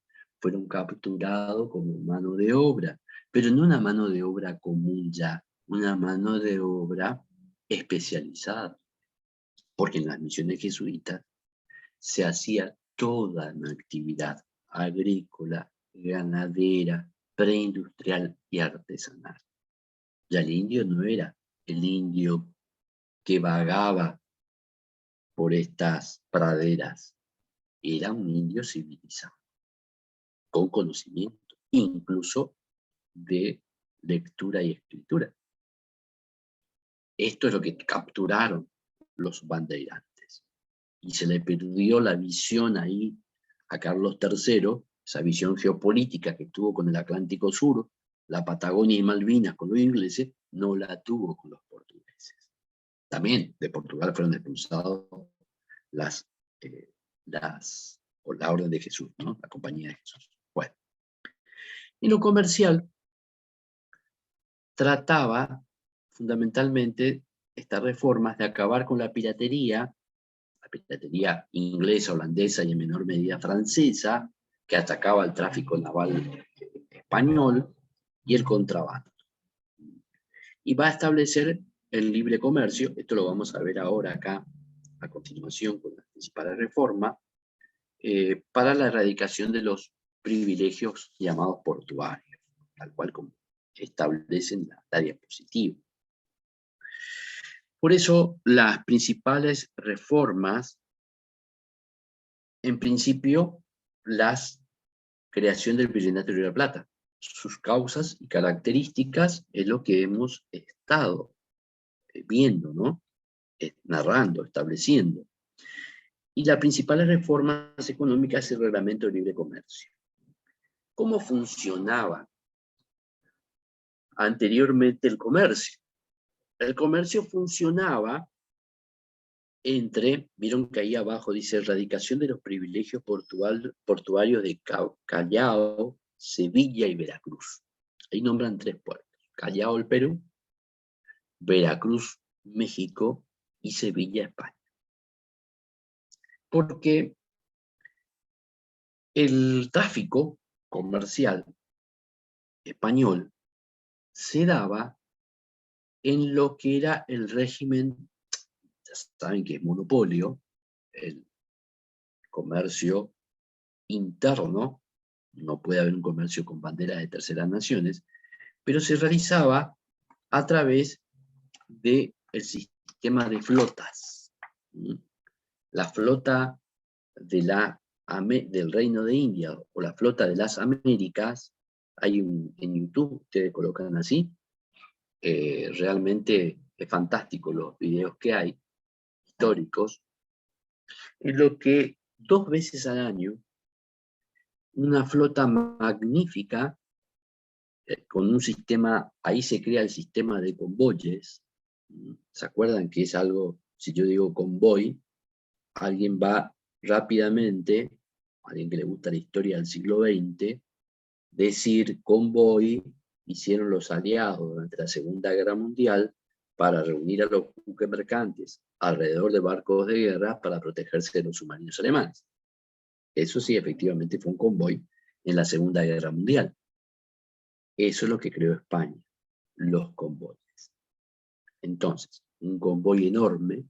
S2: fueron capturados como mano de obra, pero no una mano de obra común ya, una mano de obra especializada, porque en las misiones jesuitas se hacía toda una actividad agrícola, ganadera, preindustrial y artesanal. Ya el indio no era el indio que vagaba por estas praderas, era un indio civilizado, con conocimiento, incluso de lectura y escritura. Esto es lo que capturaron los bandeirantes. Y se le perdió la visión ahí a Carlos III, esa visión geopolítica que tuvo con el Atlántico Sur, la Patagonia y Malvinas con los ingleses, no la tuvo con los portugueses. También de Portugal fueron expulsados la Orden de Jesús, ¿no? La Compañía de Jesús. Bueno, y lo comercial trataba fundamentalmente estas reformas de acabar con la piratería inglesa, holandesa y en menor medida francesa, que atacaba el tráfico naval español y el contrabando. Y va a establecer el libre comercio, esto lo vamos a ver ahora acá, a continuación con las principales reformas, para la erradicación de los privilegios llamados portuarios, tal cual como establecen la diapositiva. Por eso, las principales reformas, en principio, la creación del Virreinato de la Plata. Sus causas y características es lo que hemos estado viendo, ¿no? Narrando, estableciendo. Y las principales reformas económicas es el Reglamento de Libre Comercio. ¿Cómo funcionaba anteriormente el comercio? El comercio funcionaba vieron que ahí abajo dice erradicación de los privilegios portuarios de Callao, Sevilla y Veracruz. Ahí nombran 3 puertos: Callao, el Perú; Veracruz, México; y Sevilla, España. Porque el tráfico comercial español se daba en lo que era el régimen, ya saben que es monopolio, el comercio interno, no puede haber un comercio con banderas de terceras naciones, pero se realizaba a través del sistema de flotas. La flota del Reino de India o la flota de las Américas, en YouTube, ustedes colocan así, realmente es fantástico los videos que hay, históricos, en lo que 2 veces al año una flota magnífica, con un sistema, ahí se crea el sistema de convoyes. ¿Se acuerdan que es algo, si yo digo convoy, alguien va rápidamente, alguien que le gusta la historia del siglo XX, decir convoy hicieron los aliados durante la Segunda Guerra Mundial para reunir a los buques mercantes alrededor de barcos de guerra para protegerse de los submarinos alemanes? Eso sí, efectivamente fue un convoy en la Segunda Guerra Mundial. Eso es lo que creó España, los convoyes. Entonces, un convoy enorme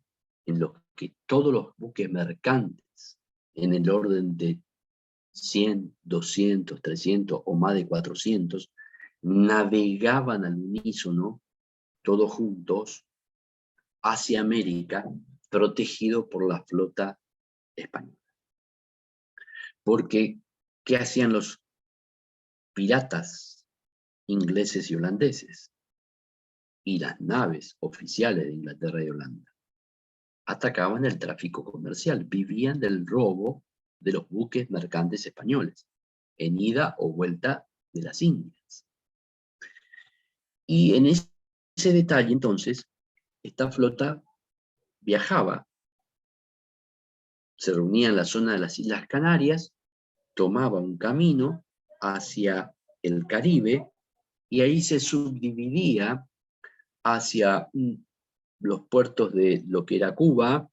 S2: en los que todos los buques mercantes, en el orden de 100, 200, 300 o más de 400, navegaban al unísono, todos juntos, hacia América, protegido por la flota española. Porque, ¿qué hacían los piratas ingleses y holandeses? Y las naves oficiales de Inglaterra y Holanda atacaban el tráfico comercial, vivían del robo de los buques mercantes españoles, en ida o vuelta de las Indias. Y en ese detalle, entonces, esta flota viajaba, se reunía en la zona de las Islas Canarias, tomaba un camino hacia el Caribe, y ahí se subdividía hacia los puertos de lo que era Cuba,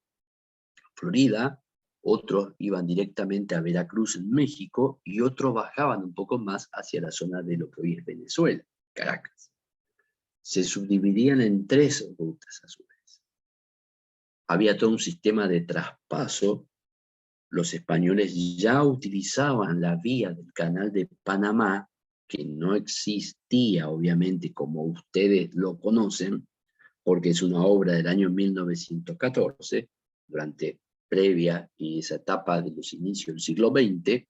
S2: Florida, otros iban directamente a Veracruz en México, y otros bajaban un poco más hacia la zona de lo que hoy es Venezuela, Caracas. Se subdividían en 3 rutas a su vez. Había todo un sistema de traspaso. Los españoles ya utilizaban la vía del Canal de Panamá, que no existía obviamente como ustedes lo conocen, porque es una obra del año 1914, previa y esa etapa de los inicios del siglo XX,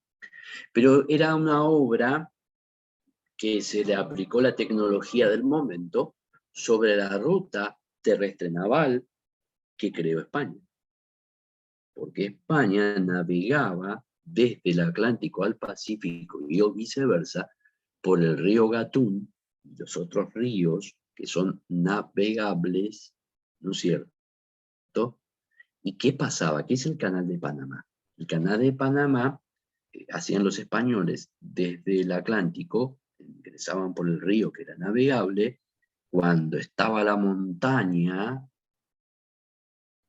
S2: pero era una obra que se le aplicó la tecnología del momento sobre la ruta terrestre naval que creó España. Porque España navegaba desde el Atlántico al Pacífico y viceversa por el río Gatún y los otros ríos que son navegables, ¿no es cierto? ¿Y qué pasaba? ¿Qué es el Canal de Panamá? El Canal de Panamá hacían los españoles desde el Atlántico, ingresaban por el río que era navegable, cuando estaba la montaña,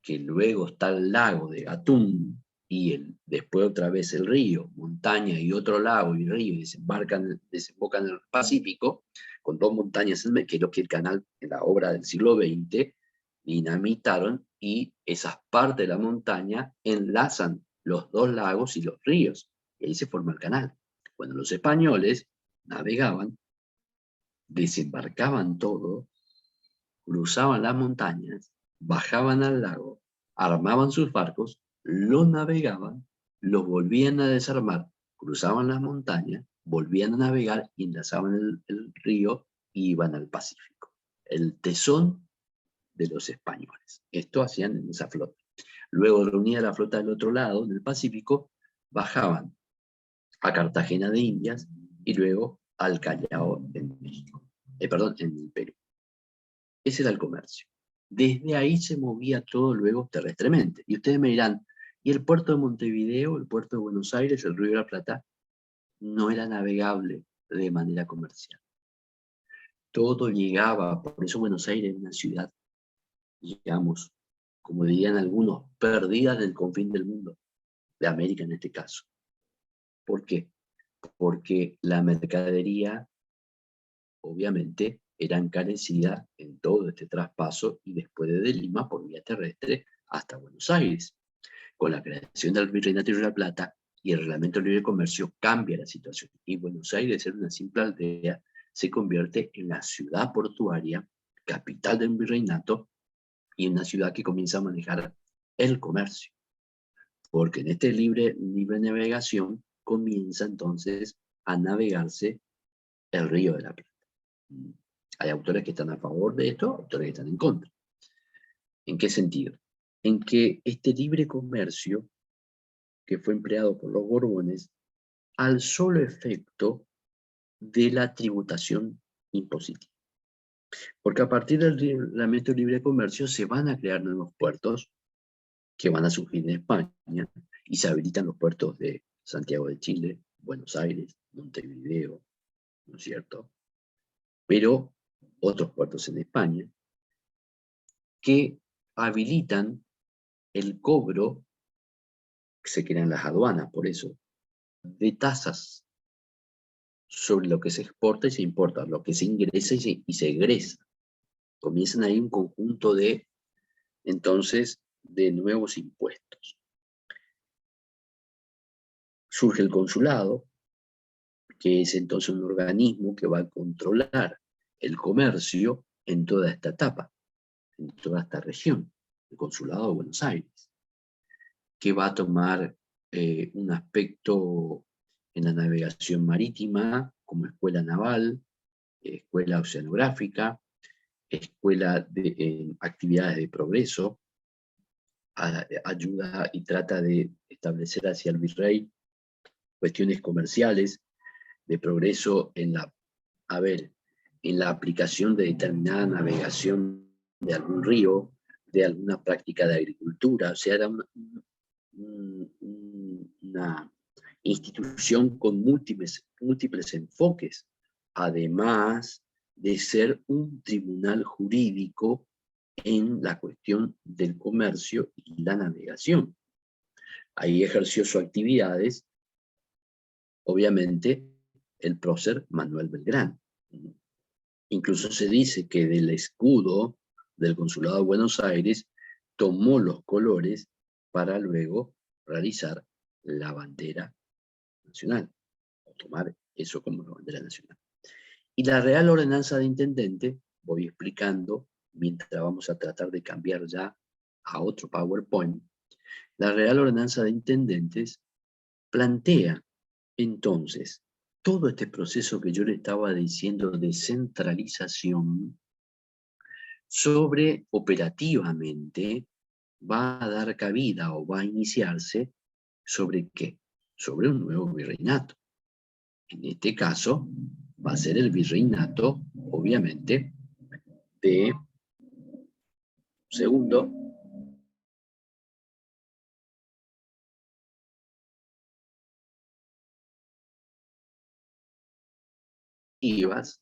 S2: que luego está el lago de Gatún, y después otra vez el río, montaña y otro lago y río, y desembocan en el Pacífico, con 2 montañas, que es lo que el canal, en la obra del siglo XX, dinamitaron, y esas partes de la montaña enlazan los 2 lagos y los ríos, y ahí se forma el canal. Cuando los españoles navegaban, desembarcaban todo, cruzaban las montañas, bajaban al lago, armaban sus barcos, los navegaban, los volvían a desarmar, cruzaban las montañas, volvían a navegar, enlazaban el río y iban al Pacífico. El tesón de los españoles. Esto hacían en esa flota. Luego, reunida la flota del otro lado, del Pacífico, bajaban a Cartagena de Indias y luego al Callao en México. En el Perú. Ese era el comercio. Desde ahí se movía todo luego terrestremente. Y ustedes me dirán, ¿y el puerto de Montevideo, el puerto de Buenos Aires, el Río de la Plata? No era navegable de manera comercial. Todo llegaba, por eso Buenos Aires es una ciudad, digamos, como dirían algunos, perdida del confín del mundo, de América en este caso. ¿Por qué? Porque la mercadería, obviamente, era encarecida en todo este traspaso y después de Lima por vía terrestre hasta Buenos Aires. Con la creación del Virreinato de La Plata y el Reglamento de Libre Comercio cambia la situación. Y Buenos Aires, de ser una simple aldea, se convierte en la ciudad portuaria, capital del virreinato, y en una ciudad que comienza a manejar el comercio. Porque en este libre navegación comienza entonces a navegarse el Río de la Plata. Hay autores que están a favor de esto, autores que están en contra. ¿En qué sentido? En que este libre comercio que fue empleado por los Borbones al solo efecto de la tributación impositiva. Porque a partir del Reglamento de Libre Comercio se van a crear nuevos puertos que van a surgir en España, y se habilitan los puertos de Santiago de Chile, Buenos Aires, Montevideo, ¿no es cierto? Pero otros puertos en España que habilitan el cobro, que se crean las aduanas, por eso, de tasas sobre lo que se exporta y se importa, lo que se ingresa y se egresa. Comienzan ahí un conjunto de, entonces, de nuevos impuestos. Surge el consulado, que es entonces un organismo que va a controlar el comercio en toda esta etapa, en toda esta región, el Consulado de Buenos Aires, que va a tomar un aspecto en la navegación marítima como escuela naval, escuela oceanográfica, escuela de actividades de progreso, ayuda y trata de establecer hacia el virrey cuestiones comerciales, de progreso en la aplicación de determinada navegación de algún río, de alguna práctica de agricultura. O sea, era una institución con múltiples enfoques, además de ser un tribunal jurídico en la cuestión del comercio y la navegación. Ahí ejerció sus actividades, obviamente, el prócer Manuel Belgrano. Incluso se dice que del escudo del Consulado de Buenos Aires tomó los colores para luego realizar la bandera nacional, o tomar eso como la bandera nacional. Y la Real Ordenanza de Intendente, voy explicando, mientras vamos a tratar de cambiar ya a otro PowerPoint, la Real Ordenanza de Intendentes plantea entonces todo este proceso que yo le estaba diciendo de centralización sobre operativamente va a dar cabida o va a iniciarse sobre ¿qué? Sobre un nuevo virreinato. En este caso va a ser el virreinato, obviamente, de, segundo, IVAs,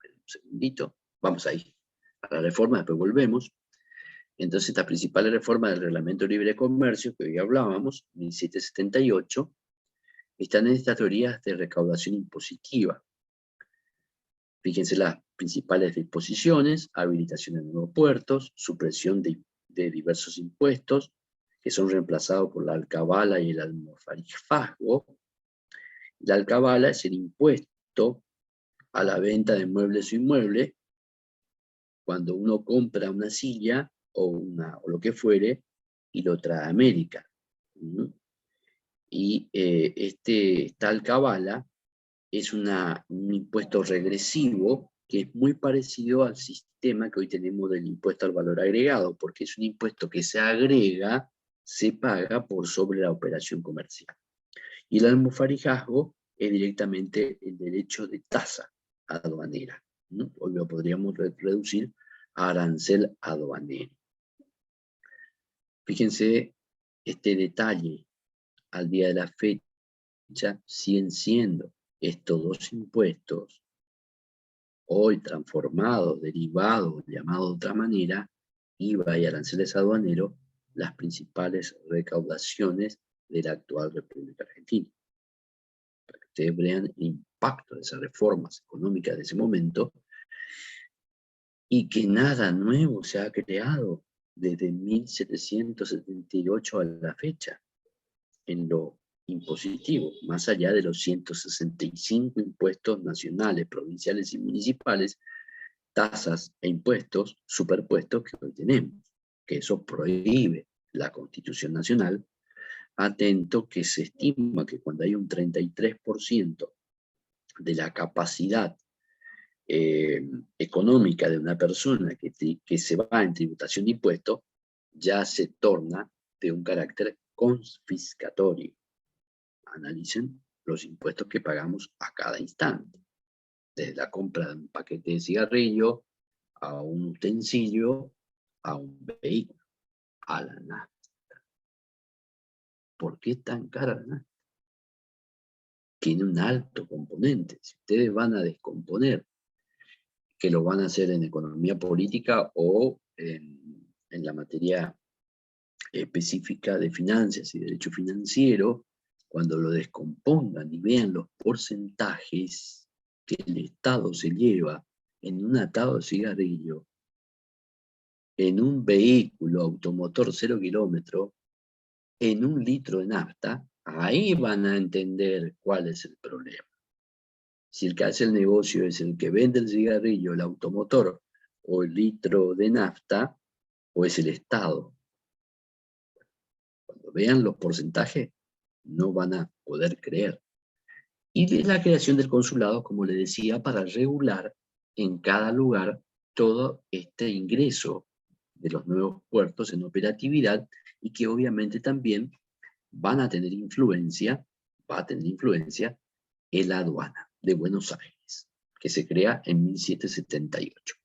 S2: un segundito, vamos ahí, a la reforma, después volvemos. Entonces, estas principales reformas del Reglamento Libre de Comercio, que hoy hablábamos, 1778, están en estas teorías de recaudación impositiva. Fíjense las principales disposiciones: habilitación de nuevos puertos, supresión de diversos impuestos, que son reemplazados por la alcabala y el almofarifazgo. La alcabala es el impuesto a la venta de muebles o inmuebles, cuando uno compra una silla o lo que fuere, y lo trae a América. Y esta alcabala es un impuesto regresivo que es muy parecido al sistema que hoy tenemos del impuesto al valor agregado, porque es un impuesto que se agrega, se paga por sobre la operación comercial. Y el almofarifazgo es directamente el derecho de tasa aduanera. Hoy lo podríamos reducir a arancel aduanero. Fíjense este detalle: al día de la fecha siguen siendo estos dos impuestos, hoy transformados, derivados, llamados de otra manera, IVA y aranceles aduaneros, las principales recaudaciones de la actual República Argentina. Para que ustedes vean el impacto de esas reformas económicas de ese momento, y que nada nuevo se ha creado desde 1778 a la fecha en lo impositivo, más allá de los 165 impuestos nacionales, provinciales y municipales, tasas e impuestos superpuestos que hoy tenemos, que eso prohíbe la Constitución Nacional. Atento que se estima que cuando hay un 33% de la capacidad económica de una persona que se va en tributación de impuestos, ya se torna de un carácter confiscatorio. Analicen los impuestos que pagamos a cada instante, desde la compra de un paquete de cigarrillo, a un utensilio, a un vehículo, a la nafta. ¿Por qué es tan cara la nafta? Tiene un alto componente. Si ustedes van a descomponer, que lo van a hacer en economía política o en la materia específica de finanzas y derecho financiero, cuando lo descompongan y vean los porcentajes que el Estado se lleva en un atado de cigarrillo, en un vehículo automotor 0 kilómetros, en un litro de nafta, ahí van a entender cuál es el problema. Si el que hace el negocio es el que vende el cigarrillo, el automotor o el litro de nafta, o es el Estado. Cuando vean los porcentajes, no van a poder creer. Y de la creación del consulado, como le decía, para regular en cada lugar todo este ingreso de los nuevos puertos en operatividad, y que obviamente también va a tener influencia en la aduana de Buenos Aires, que se crea en 1778.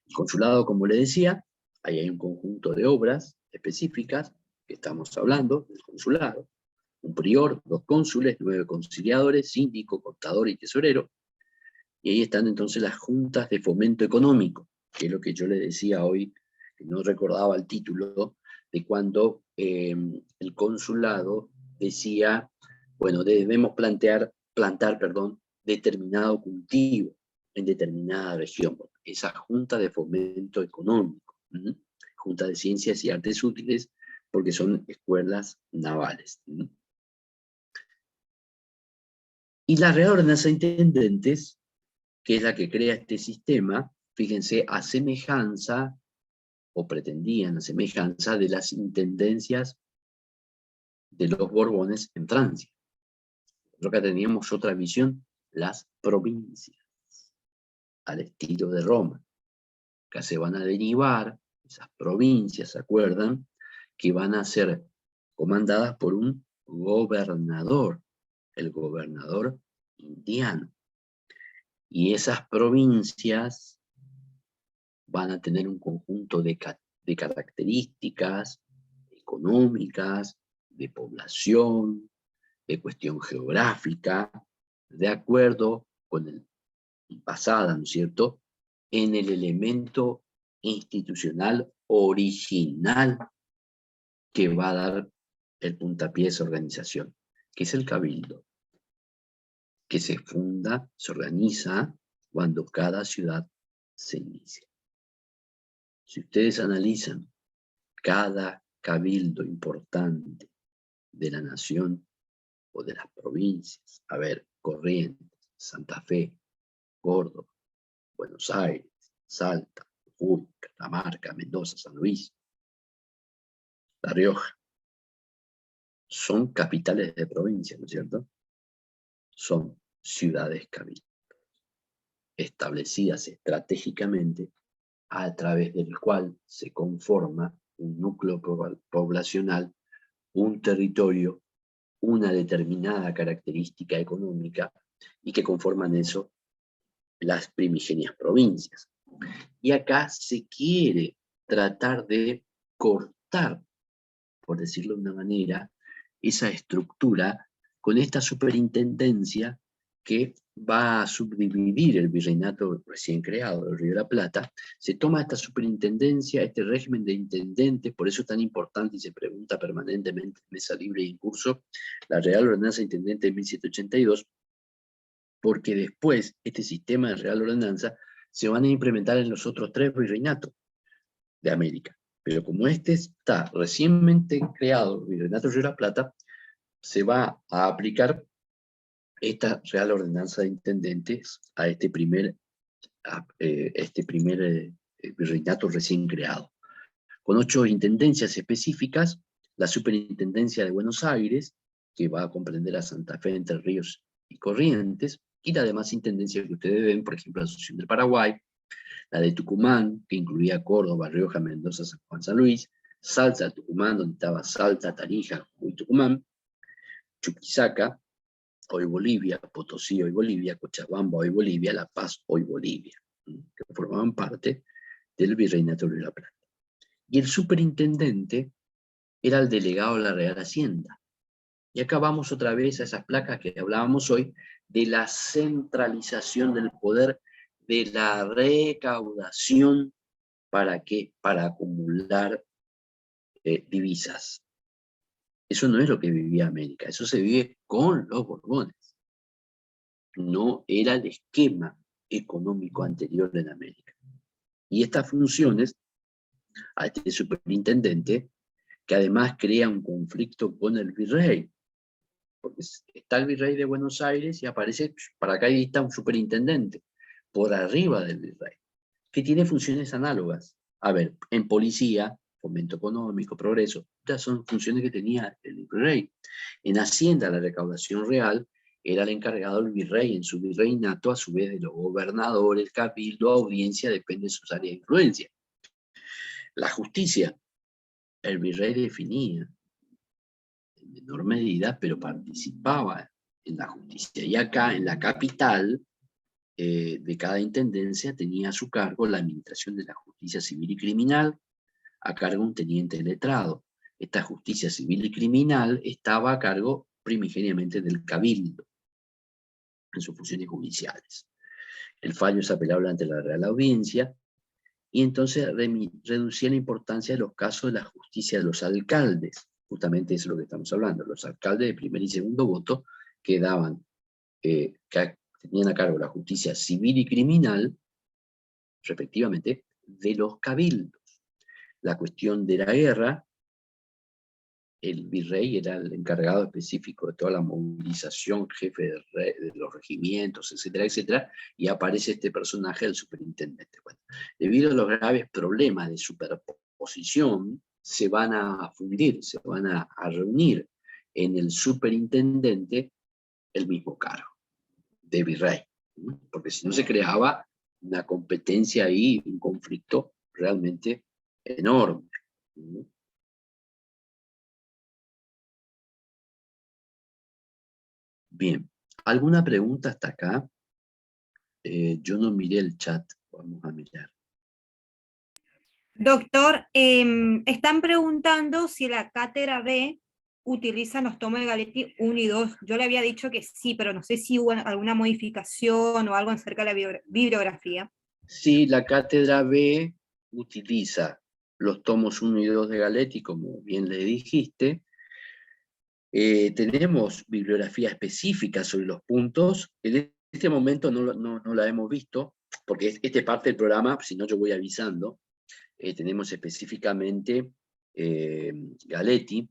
S2: El consulado, como le decía, ahí hay un conjunto de obras específicas que estamos hablando del consulado: un prior, 2 cónsules, 9 conciliadores, síndico, contador y tesorero. Y ahí están entonces las juntas de fomento económico, que es lo que yo le decía hoy, que no recordaba el título, de cuando el consulado decía, bueno, debemos plantar determinado cultivo en determinada región. Esa Junta de Fomento Económico, Junta de Ciencias y Artes Útiles, porque son escuelas navales. Y la Real Ordenanza de Intendentes, que es la que crea este sistema, fíjense, a semejanza, o pretendían a semejanza, de las intendencias de los Borbones en Francia. Nosotros acá teníamos otra visión, las provincias, al estilo de Roma. Acá se van a derivar esas provincias, ¿se acuerdan? Que van a ser comandadas por un gobernador, el gobernador indiano. Y esas provincias van a tener un conjunto de características económicas, de población, de cuestión geográfica, de acuerdo con basada, ¿no es cierto?, en el elemento institucional original que va a dar el puntapié de esa organización, que es el cabildo, que se funda, se organiza cuando cada ciudad se inicia. Si ustedes analizan cada cabildo importante de la nación o de las provincias, a ver, Corrientes, Santa Fe, Córdoba, Buenos Aires, Salta, Jujuy, Catamarca, Mendoza, San Luis, La Rioja, son capitales de provincia, ¿no es cierto? Son ciudades cabildos, establecidas estratégicamente a través del cual se conforma un núcleo poblacional, un territorio, una determinada característica económica, y que conforman eso las primigenias provincias. Y acá se quiere tratar de cortar, por decirlo de una manera, esa estructura con esta superintendencia que va a subdividir el virreinato recién creado del Río de la Plata. Se toma esta superintendencia, este régimen de intendentes, por eso es tan importante y se pregunta permanentemente en Mesa Libre y en curso, la Real Ordenanza de Intendente de 1782, porque después este sistema de Real Ordenanza se van a implementar en los otros 3 virreinatos de América. Pero como este está recientemente creado, el Virreinato de Río de la Plata, se va a aplicar esta Real Ordenanza de Intendentes a este primer virreinato recién creado. Con 8 intendencias específicas, la Superintendencia de Buenos Aires, que va a comprender a Santa Fe, Entre Ríos y Corrientes, y las demás intendencias que ustedes ven, por ejemplo, la Asunción del Paraguay, la de Tucumán, que incluía Córdoba, Rioja, Mendoza, San Juan, San Luis, Salta, Tucumán, donde estaba Salta, Tarija, Jujuy, Tucumán, Chuquisaca, hoy Bolivia, Potosí, hoy Bolivia, Cochabamba, hoy Bolivia, La Paz, hoy Bolivia, que formaban parte del Virreinato de la Plata. Y el superintendente era el delegado de la Real Hacienda. Y acá vamos otra vez a esas placas que hablábamos hoy, de la centralización del poder, de la recaudación, ¿para qué? Para acumular divisas. Eso no es lo que vivía América, eso se vive con los Borbones. No era el esquema económico anterior en América. Y estas funciones, a este superintendente, que además crea un conflicto con el virrey, porque está el virrey de Buenos Aires y aparece, para acá ahí está un superintendente, por arriba del virrey, que tiene funciones análogas. A ver, en policía, fomento económico, progreso, estas son funciones que tenía el virrey. En Hacienda, la recaudación real, era el encargado del virrey, en su virreinato, a su vez de los gobernadores, cabildo, audiencia, depende de sus áreas de influencia. La justicia, el virrey definía en menor medida, pero participaba en la justicia. Y acá, en la capital de cada intendencia, tenía a su cargo la administración de la justicia civil y criminal, a cargo un teniente letrado. Esta justicia civil y criminal estaba a cargo primigeniamente del cabildo, en sus funciones judiciales. El fallo es apelable ante la Real Audiencia, y entonces reducía la importancia de los casos de la justicia de los alcaldes. Justamente eso es lo que estamos hablando, los alcaldes de primer y segundo voto que tenían a cargo la justicia civil y criminal, respectivamente, de los cabildos. La cuestión de la guerra, el virrey era el encargado específico de toda la movilización, jefe de los regimientos, etcétera, etcétera, y aparece este personaje, el superintendente. Bueno, debido a los graves problemas de superposición, se van a fundir, se van a reunir en el superintendente el mismo cargo de virrey, ¿no? Porque si no se creaba una competencia ahí, un conflicto realmente enorme, ¿no? Bien, ¿alguna pregunta hasta acá? Yo no miré el chat, vamos a mirar.
S1: Doctor, están preguntando si la cátedra B utiliza los tomos de Galetti 1 y 2. Yo le había dicho que sí, pero no sé si hubo alguna modificación o algo acerca de la bibliografía.
S2: Sí, la cátedra B utiliza los tomos 1 y 2 de Galetti, como bien le dijiste. Tenemos bibliografía específica sobre los puntos. En este momento no la hemos visto, porque esta parte del programa, si no yo voy avisando. Tenemos específicamente Galetti.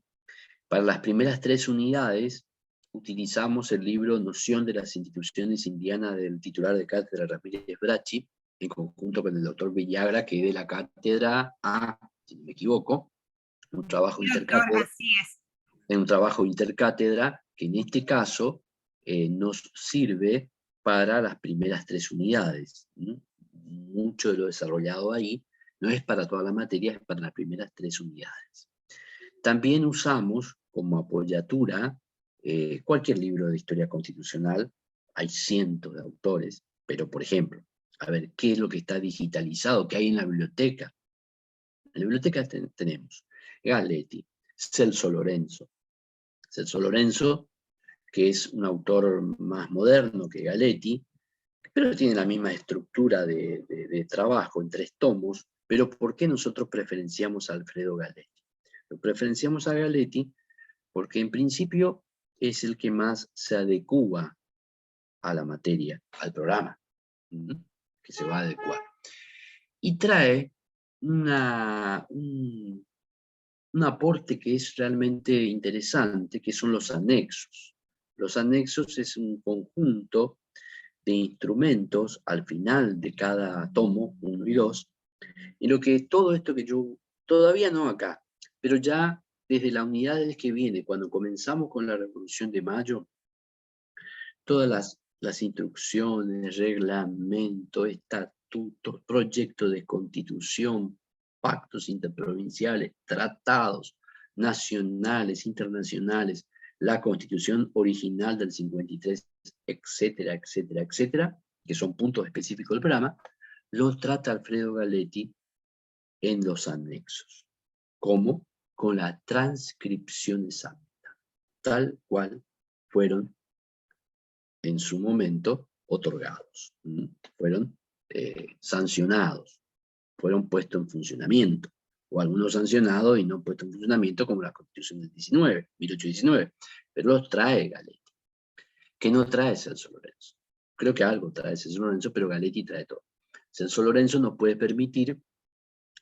S2: Para las primeras 3 unidades utilizamos el libro Noción de las instituciones indianas del titular de cátedra Ramírez Bracci, en conjunto con el doctor Villagra, que es de la cátedra A, si no me equivoco, un trabajo
S1: Sí, doctor,
S2: intercátedra.
S1: así es.
S2: En un trabajo intercátedra que en este caso nos sirve para las primeras 3 unidades. Mucho de lo desarrollado ahí no es para toda la materia, es para las primeras 3 unidades. También usamos como apoyatura cualquier libro de historia constitucional. Hay cientos de autores, pero por ejemplo, a ver, ¿qué es lo que está digitalizado? ¿Qué hay en la biblioteca? En la biblioteca tenemos Galetti, Celso Lorenzo, que es un autor más moderno que Galetti, pero tiene la misma estructura de trabajo en 3 tomos. Pero ¿por qué nosotros preferenciamos a Alfredo Galetti? Lo preferenciamos a Galetti porque en principio es el que más se adecúa a la materia, al programa, que se va a adecuar. Y trae un aporte que es realmente interesante, que son los anexos. Los anexos es un conjunto de instrumentos al final de cada tomo, 1 y 2, en lo que todo esto que yo, todavía no acá, pero ya desde la unidad que viene, cuando comenzamos con la Revolución de Mayo, todas las instrucciones, reglamentos, estatutos, proyectos de constitución, pactos interprovinciales, tratados nacionales, internacionales, la constitución original del 53, etcétera, etcétera, etcétera, que son puntos específicos del programa, los trata Alfredo Galetti en los anexos. ¿Cómo? Con la transcripción exacta, tal cual fueron en su momento otorgados, fueron sancionados, fueron puestos en funcionamiento, o algunos sancionados y no puestos en funcionamiento, como la Constitución del 1819, pero los trae Galetti. ¿Qué no trae Celso Lorenzo? Creo que algo trae Celso Lorenzo, pero Galetti trae todo. Celso Lorenzo nos puede permitir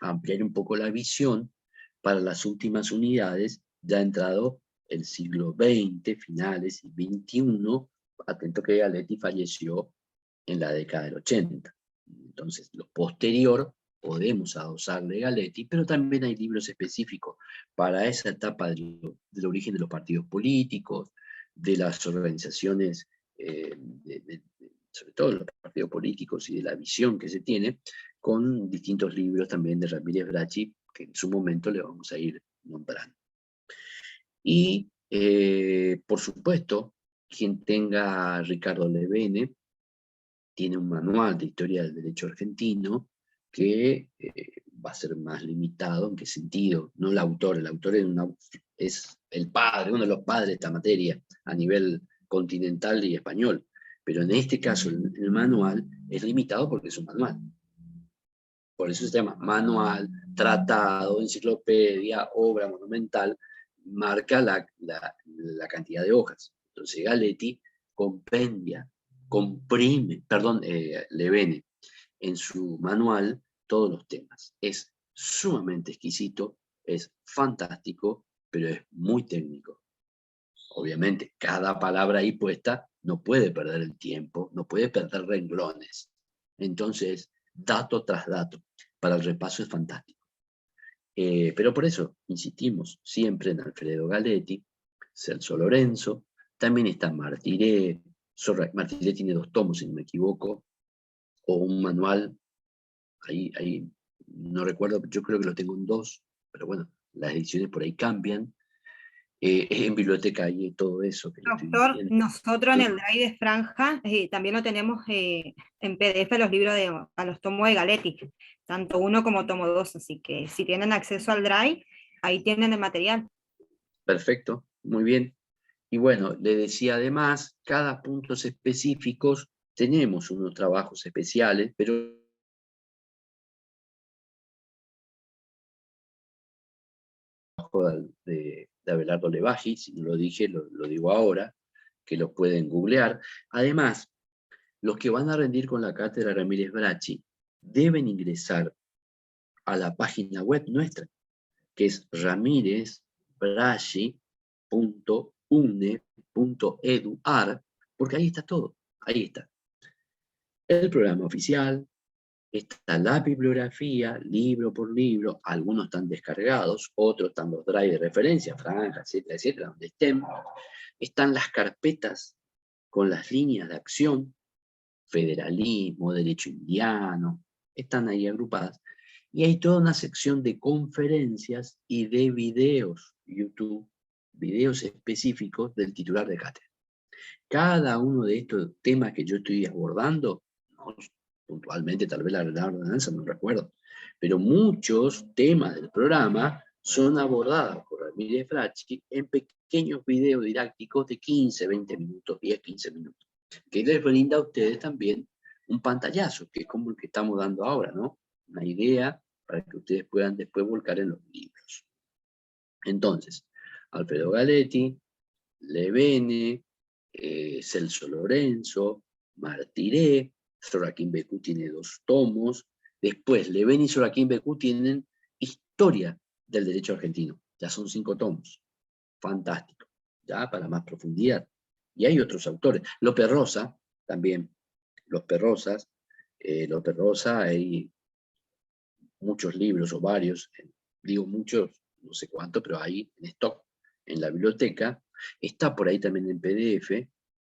S2: ampliar un poco la visión para las últimas unidades, ya entrado el siglo XX, finales, y XXI, atento que Galetti falleció en la década del 80. Entonces, lo posterior podemos adosarle Galetti, pero también hay libros específicos para esa etapa del origen de los partidos políticos, de las organizaciones, sobre todo los partidos políticos y de la visión que se tiene, con distintos libros también de Ramírez Bracci, que en su momento le vamos a ir nombrando. Y, por supuesto, quien tenga a Ricardo Levene, tiene un manual de historia del derecho argentino que va a ser más limitado. ¿En qué sentido? No el autor es el padre, uno de los padres de esta materia a nivel continental y español. Pero en este caso el manual es limitado porque es un manual. Por eso se llama manual, tratado, enciclopedia, obra monumental, marca la cantidad de hojas. Entonces Galetti compendia, comprime, perdón, Levene, en su manual todos los temas. Es sumamente exquisito, es fantástico, pero es muy técnico. Obviamente, cada palabra ahí puesta no puede perder el tiempo, no puede perder renglones. Entonces, dato tras dato, para el repaso es fantástico. Pero por eso insistimos siempre en Alfredo Galetti, Celso Lorenzo, también está Martiré. Martiré tiene 2 tomos, si no me equivoco, o un manual, ahí no recuerdo, yo creo que lo tengo en 2, pero bueno, las ediciones por ahí cambian. En biblioteca hay todo eso que le estoy
S1: Doctor,
S2: diciendo.
S1: nosotros en el Drive de Franja también lo tenemos en PDF los libros a los tomos de Galetti, tanto 1 como tomo 2, así que si tienen acceso al Drive, ahí tienen el material.
S2: Perfecto, muy bien. Y bueno, le decía además, cada puntos específicos tenemos unos trabajos especiales, pero de Abelardo Levaji, si no lo dije, lo digo ahora, que lo pueden googlear. Además, los que van a rendir con la cátedra Ramírez Bracci deben ingresar a la página web nuestra, que es ramirezbracci.une.edu.ar, porque ahí está todo, ahí está. El programa oficial, está la bibliografía, libro por libro, algunos están descargados, otros están los drive de referencia, Franja, etcétera, etcétera, donde estén. Están las carpetas con las líneas de acción, federalismo, derecho indiano, están ahí agrupadas. Y hay toda una sección de conferencias y de videos, YouTube, videos específicos del titular de cátedra. Cada uno de estos temas que yo estoy abordando, no, puntualmente tal vez la ordenanza, no recuerdo, pero muchos temas del programa son abordados por Ramírez Bracci en pequeños videos didácticos de 15, 20 minutos, 10, 15 minutos, que les brinda a ustedes también un pantallazo, que es como el que estamos dando ahora, ¿no? Una idea para que ustedes puedan después volcar en los libros. Entonces, Alfredo Galetti, Levene, Celso Lorenzo, Martiré, Soraquín Becú tiene 2 tomos, después Levene y Soraquín Becú tienen historia del derecho argentino, ya son 5 tomos, fantástico, ya para más profundidad. Y hay otros autores, López Rosa también, López Rosa, hay muchos libros o varios, digo muchos, no sé cuántos, pero hay en stock en la biblioteca. Está por ahí también en PDF,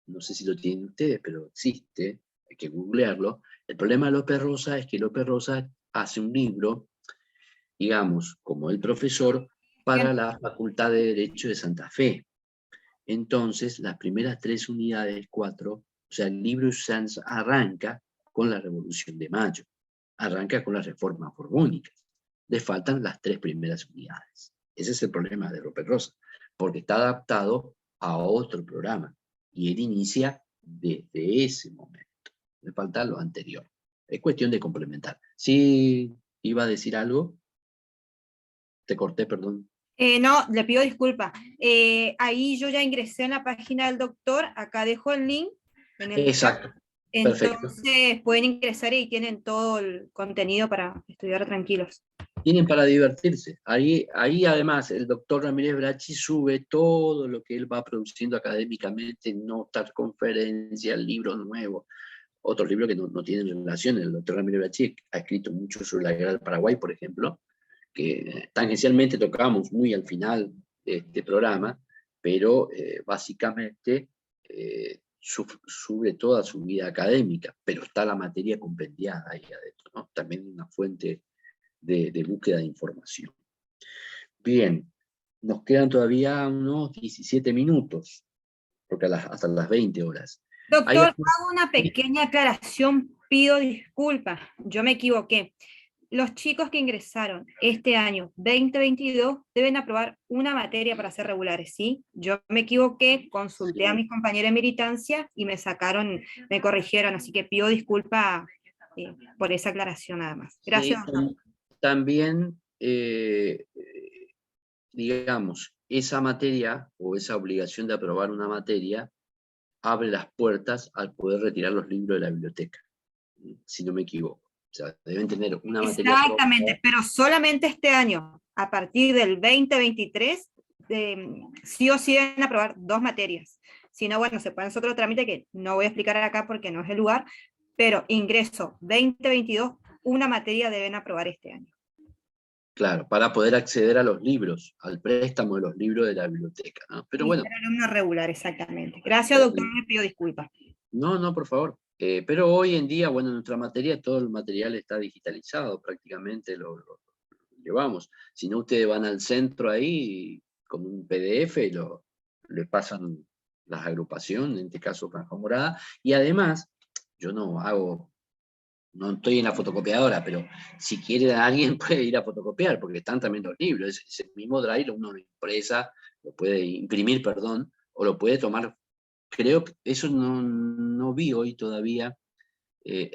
S2: no sé si lo tienen ustedes, pero existe, hay que googlearlo. El problema de López Rosa es que López Rosa hace un libro, digamos, como el profesor, para la Facultad de Derecho de Santa Fe. Entonces, las primeras 3 unidades, 4, o sea, el libro arranca con la Revolución de Mayo, arranca con las reformas borbónicas. Le faltan las 3 primeras unidades. Ese es el problema de López Rosa, porque está adaptado a otro programa, y él inicia desde ese momento. Le falta lo anterior. Es cuestión de complementar. ¿Sí iba a decir algo? Te corté, perdón.
S1: No, le pido disculpas. Ahí yo ya ingresé en la página del doctor, acá dejo el link en el
S2: Exacto,
S1: chat.
S2: perfecto.
S1: Entonces pueden ingresar y tienen todo el contenido para estudiar tranquilos.
S2: Tienen para divertirse. Ahí además el doctor Ramírez Bracci sube todo lo que él va produciendo académicamente, notas, conferencias, libros nuevos, otros libros que no tienen relación. El doctor Ramírez Bracci ha escrito mucho sobre la guerra del Paraguay, por ejemplo, que tangencialmente tocamos muy al final de este programa, pero básicamente sube toda su vida académica, pero está la materia compendiada ahí adentro, ¿no? También una fuente de búsqueda de información. Bien, nos quedan todavía unos 17 minutos, porque hasta las 20 horas.
S1: Doctor, hago una pequeña aclaración, pido disculpas, yo me equivoqué. Los chicos que ingresaron este año 2022 deben aprobar una materia para ser regulares, ¿sí? Yo me equivoqué, consulté a mis compañeros de militancia y me corrigieron, así que pido disculpas por esa aclaración nada más. Gracias,
S2: Sí,
S1: doctor.
S2: también, digamos, esa materia o esa obligación de aprobar una materia abre las puertas al poder retirar los libros de la biblioteca, si no me equivoco. O sea, deben tener una materia aprobada.
S1: Exactamente, pero solamente este año, a partir del 2023, sí o sí deben aprobar 2 materias. Si no, bueno, se pueden hacer otro trámite que no voy a explicar acá porque no es el lugar, pero ingreso 2022, una materia deben aprobar este año.
S2: Claro, para poder acceder a los libros, al préstamo de los libros de la biblioteca, ¿no? Pero
S1: Y
S2: bueno,
S1: ser alumno regular, exactamente. Gracias, doctor, me pido disculpas.
S2: no, por favor. Pero hoy en día, bueno, en nuestra materia todo el material está digitalizado, prácticamente lo llevamos. Si no, ustedes van al centro ahí con un PDF y le pasan las agrupaciones, en este caso Franja Morada, y además, yo no estoy en la fotocopiadora, pero si quiere alguien puede ir a fotocopiar, porque están también los libros, es el mismo drive, uno lo impresa, lo puede imprimir, perdón, o lo puede tomar. Creo que eso no vi hoy todavía.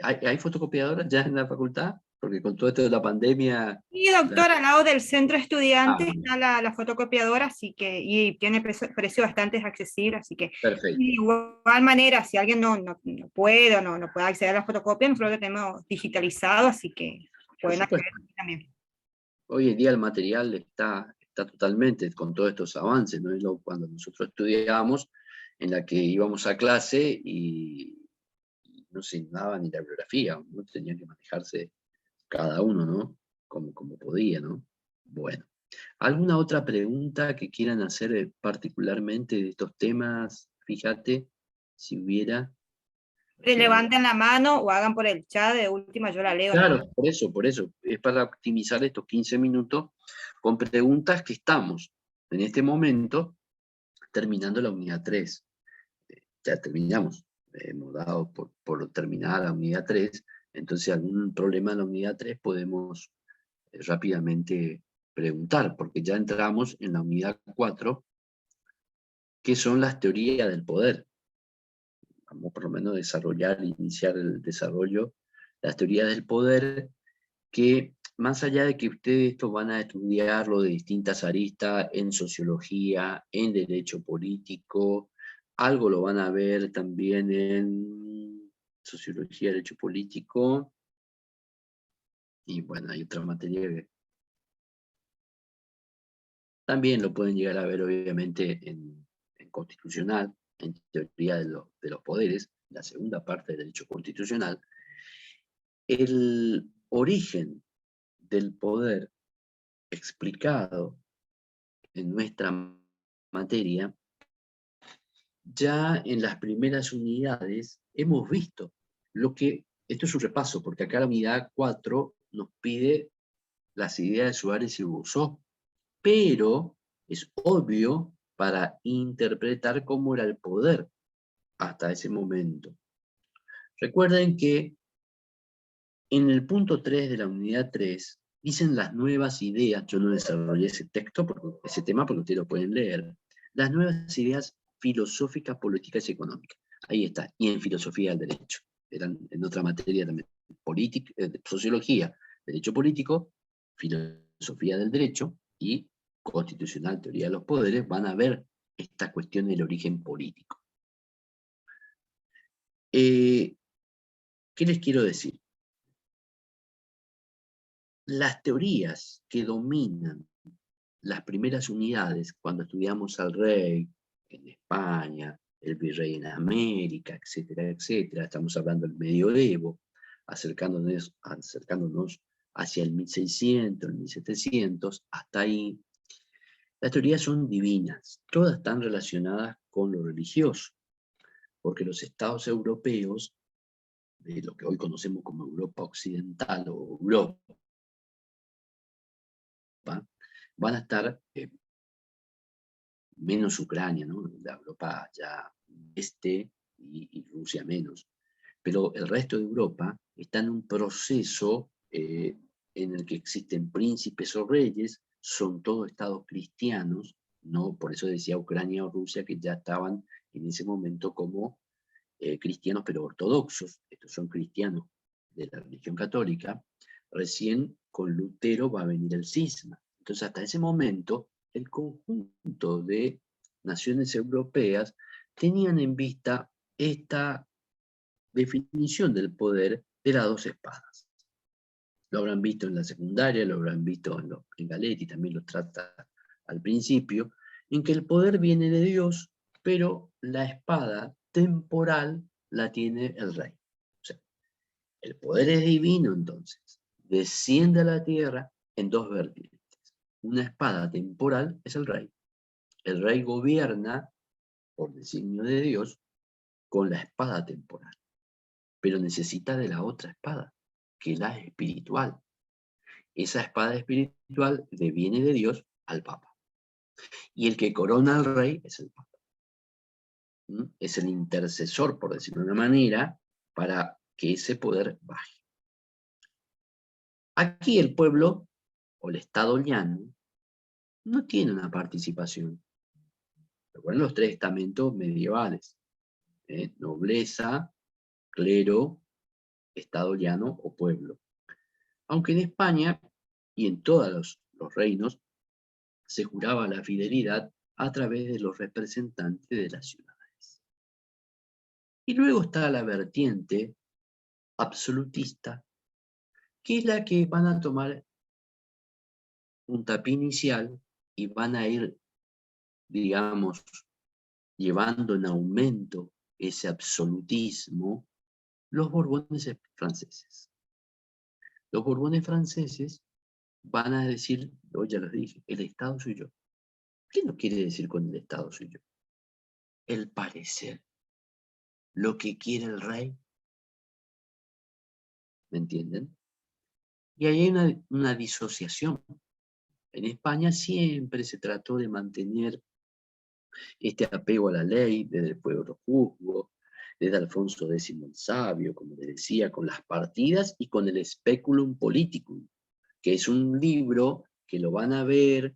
S2: ¿Hay fotocopiadoras ya en la facultad? Porque con todo esto de la pandemia...
S1: Y doctor, al lado del centro estudiante
S2: Bueno,
S1: está la fotocopiadora, así que, y tiene precio bastante accesible, así que
S2: perfecto.
S1: de igual manera, si alguien no puede o no puede acceder a la fotocopia, nosotros lo tenemos digitalizado, así que
S2: Por
S1: pueden acceder
S2: supuesto.
S1: también.
S2: Hoy en día el material está totalmente con todos estos avances, ¿no? Cuando nosotros estudiábamos, en la que íbamos a clase y no se daba ni la bibliografía, ¿no? Tenían que manejarse cada uno, ¿no? Como podía, ¿no? Bueno. ¿Alguna otra pregunta que quieran hacer particularmente de estos temas? Fíjate, si hubiera...
S1: Levanten la mano o hagan por el chat, de última yo la leo, ¿no?
S2: Claro, por eso. Es para optimizar estos 15 minutos con preguntas que estamos en este momento terminando la unidad 3. Ya terminamos. Hemos dado por terminar la unidad 3. Entonces, algún problema en la unidad 3 podemos rápidamente preguntar, porque ya entramos en la unidad 4, que son las teorías del poder. Vamos por lo menos a iniciar el desarrollo, las teorías del poder, que más allá de que ustedes esto van a estudiarlo de distintas aristas en sociología, en derecho político, algo lo van a ver también en sociología, derecho político, y bueno, hay otra materia que también lo pueden llegar a ver obviamente en constitucional, en teoría de los poderes, la segunda parte del derecho constitucional. El origen del poder explicado en nuestra materia, ya en las primeras unidades hemos visto esto es un repaso, porque acá la unidad 4 nos pide las ideas de Suárez y Rousseau, pero es obvio para interpretar cómo era el poder hasta ese momento. Recuerden que en el punto 3 de la unidad 3 dicen las nuevas ideas, yo no desarrollé ese tema porque ustedes lo pueden leer, las nuevas ideas filosóficas, políticas y económicas. Ahí está, y en filosofía del derecho. Eran en otra materia también, sociología, derecho político, filosofía del derecho y constitucional, teoría de los poderes, van a ver esta cuestión del origen político. ¿Qué les quiero decir? Las teorías que dominan las primeras unidades, cuando estudiamos al rey en España, el virrey en América, etcétera, etcétera, estamos hablando del medioevo, acercándonos hacia el 1600, el 1700, hasta ahí, las teorías son divinas, todas están relacionadas con lo religioso, porque los estados europeos, de lo que hoy conocemos como Europa Occidental o Europa, van a estar menos Ucrania, ¿no? La Europa ya y Rusia menos. Pero el resto de Europa está en un proceso en el que existen príncipes o reyes, son todos estados cristianos, ¿no? Por eso decía Ucrania o Rusia que ya estaban en ese momento como cristianos pero ortodoxos, estos son cristianos de la religión católica, recién con Lutero va a venir el cisma. Entonces, hasta ese momento, el conjunto de naciones europeas tenían en vista esta definición del poder de las dos espadas. Lo habrán visto en la secundaria, lo habrán visto en Galetti, también lo trata al principio, en que el poder viene de Dios, pero la espada temporal la tiene el rey. O sea, el poder es divino, entonces, desciende a la tierra en dos vertientes. Una espada temporal es el rey. El rey gobierna, por designio de Dios, con la espada temporal, pero necesita de la otra espada, que es la espiritual. Esa espada espiritual le viene de Dios al Papa. Y el que corona al rey es el Papa. Es el intercesor, por decirlo de una manera, para que ese poder baje. Aquí el pueblo, o el Estado llano, no tiene una participación. Recuerden los tres estamentos medievales. Nobleza, clero, Estado llano o pueblo. Aunque en España y en todos los reinos se juraba la fidelidad a través de los representantes de las ciudades. Y luego está la vertiente absolutista, que es la que van a tomar un tapiz inicial y van a ir, digamos, llevando en aumento ese absolutismo, los Borbones franceses. Los Borbones franceses van a decir, yo ya los dije, el Estado soy yo. ¿Qué no quiere decir con el Estado soy yo? El parecer, lo que quiere el rey. ¿Me entienden? Y ahí hay una disociación. En España siempre se trató de mantener este apego a la ley desde el pueblo juzgo, desde Alfonso X el Sabio, como le decía, con las partidas y con el Speculum Politicum, que es un libro que lo van a ver,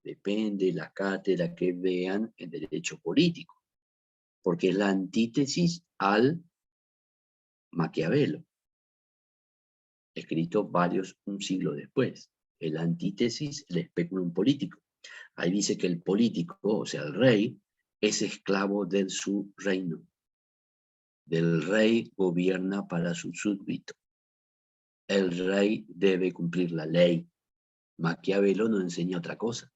S2: depende de la cátedra que vean en derecho político, porque es la antítesis al Maquiavelo, escrito un siglo después. El antítesis, el Speculum Politicum. Ahí dice que el político, o sea, el rey, es esclavo de su reino. Del rey gobierna para su súbdito. El rey debe cumplir la ley. Maquiavelo nos enseña otra cosa.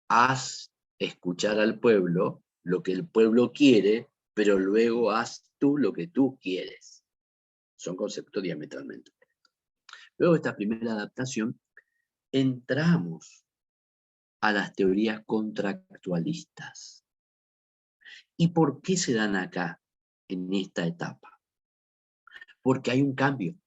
S2: Haz escuchar al pueblo lo que el pueblo quiere, pero luego haz tú lo que tú quieres. Son conceptos diametralmente opuestos. Luego de esta primera adaptación, entramos a las teorías contractualistas. ¿Y por qué se dan acá, en esta etapa? Porque hay un cambio.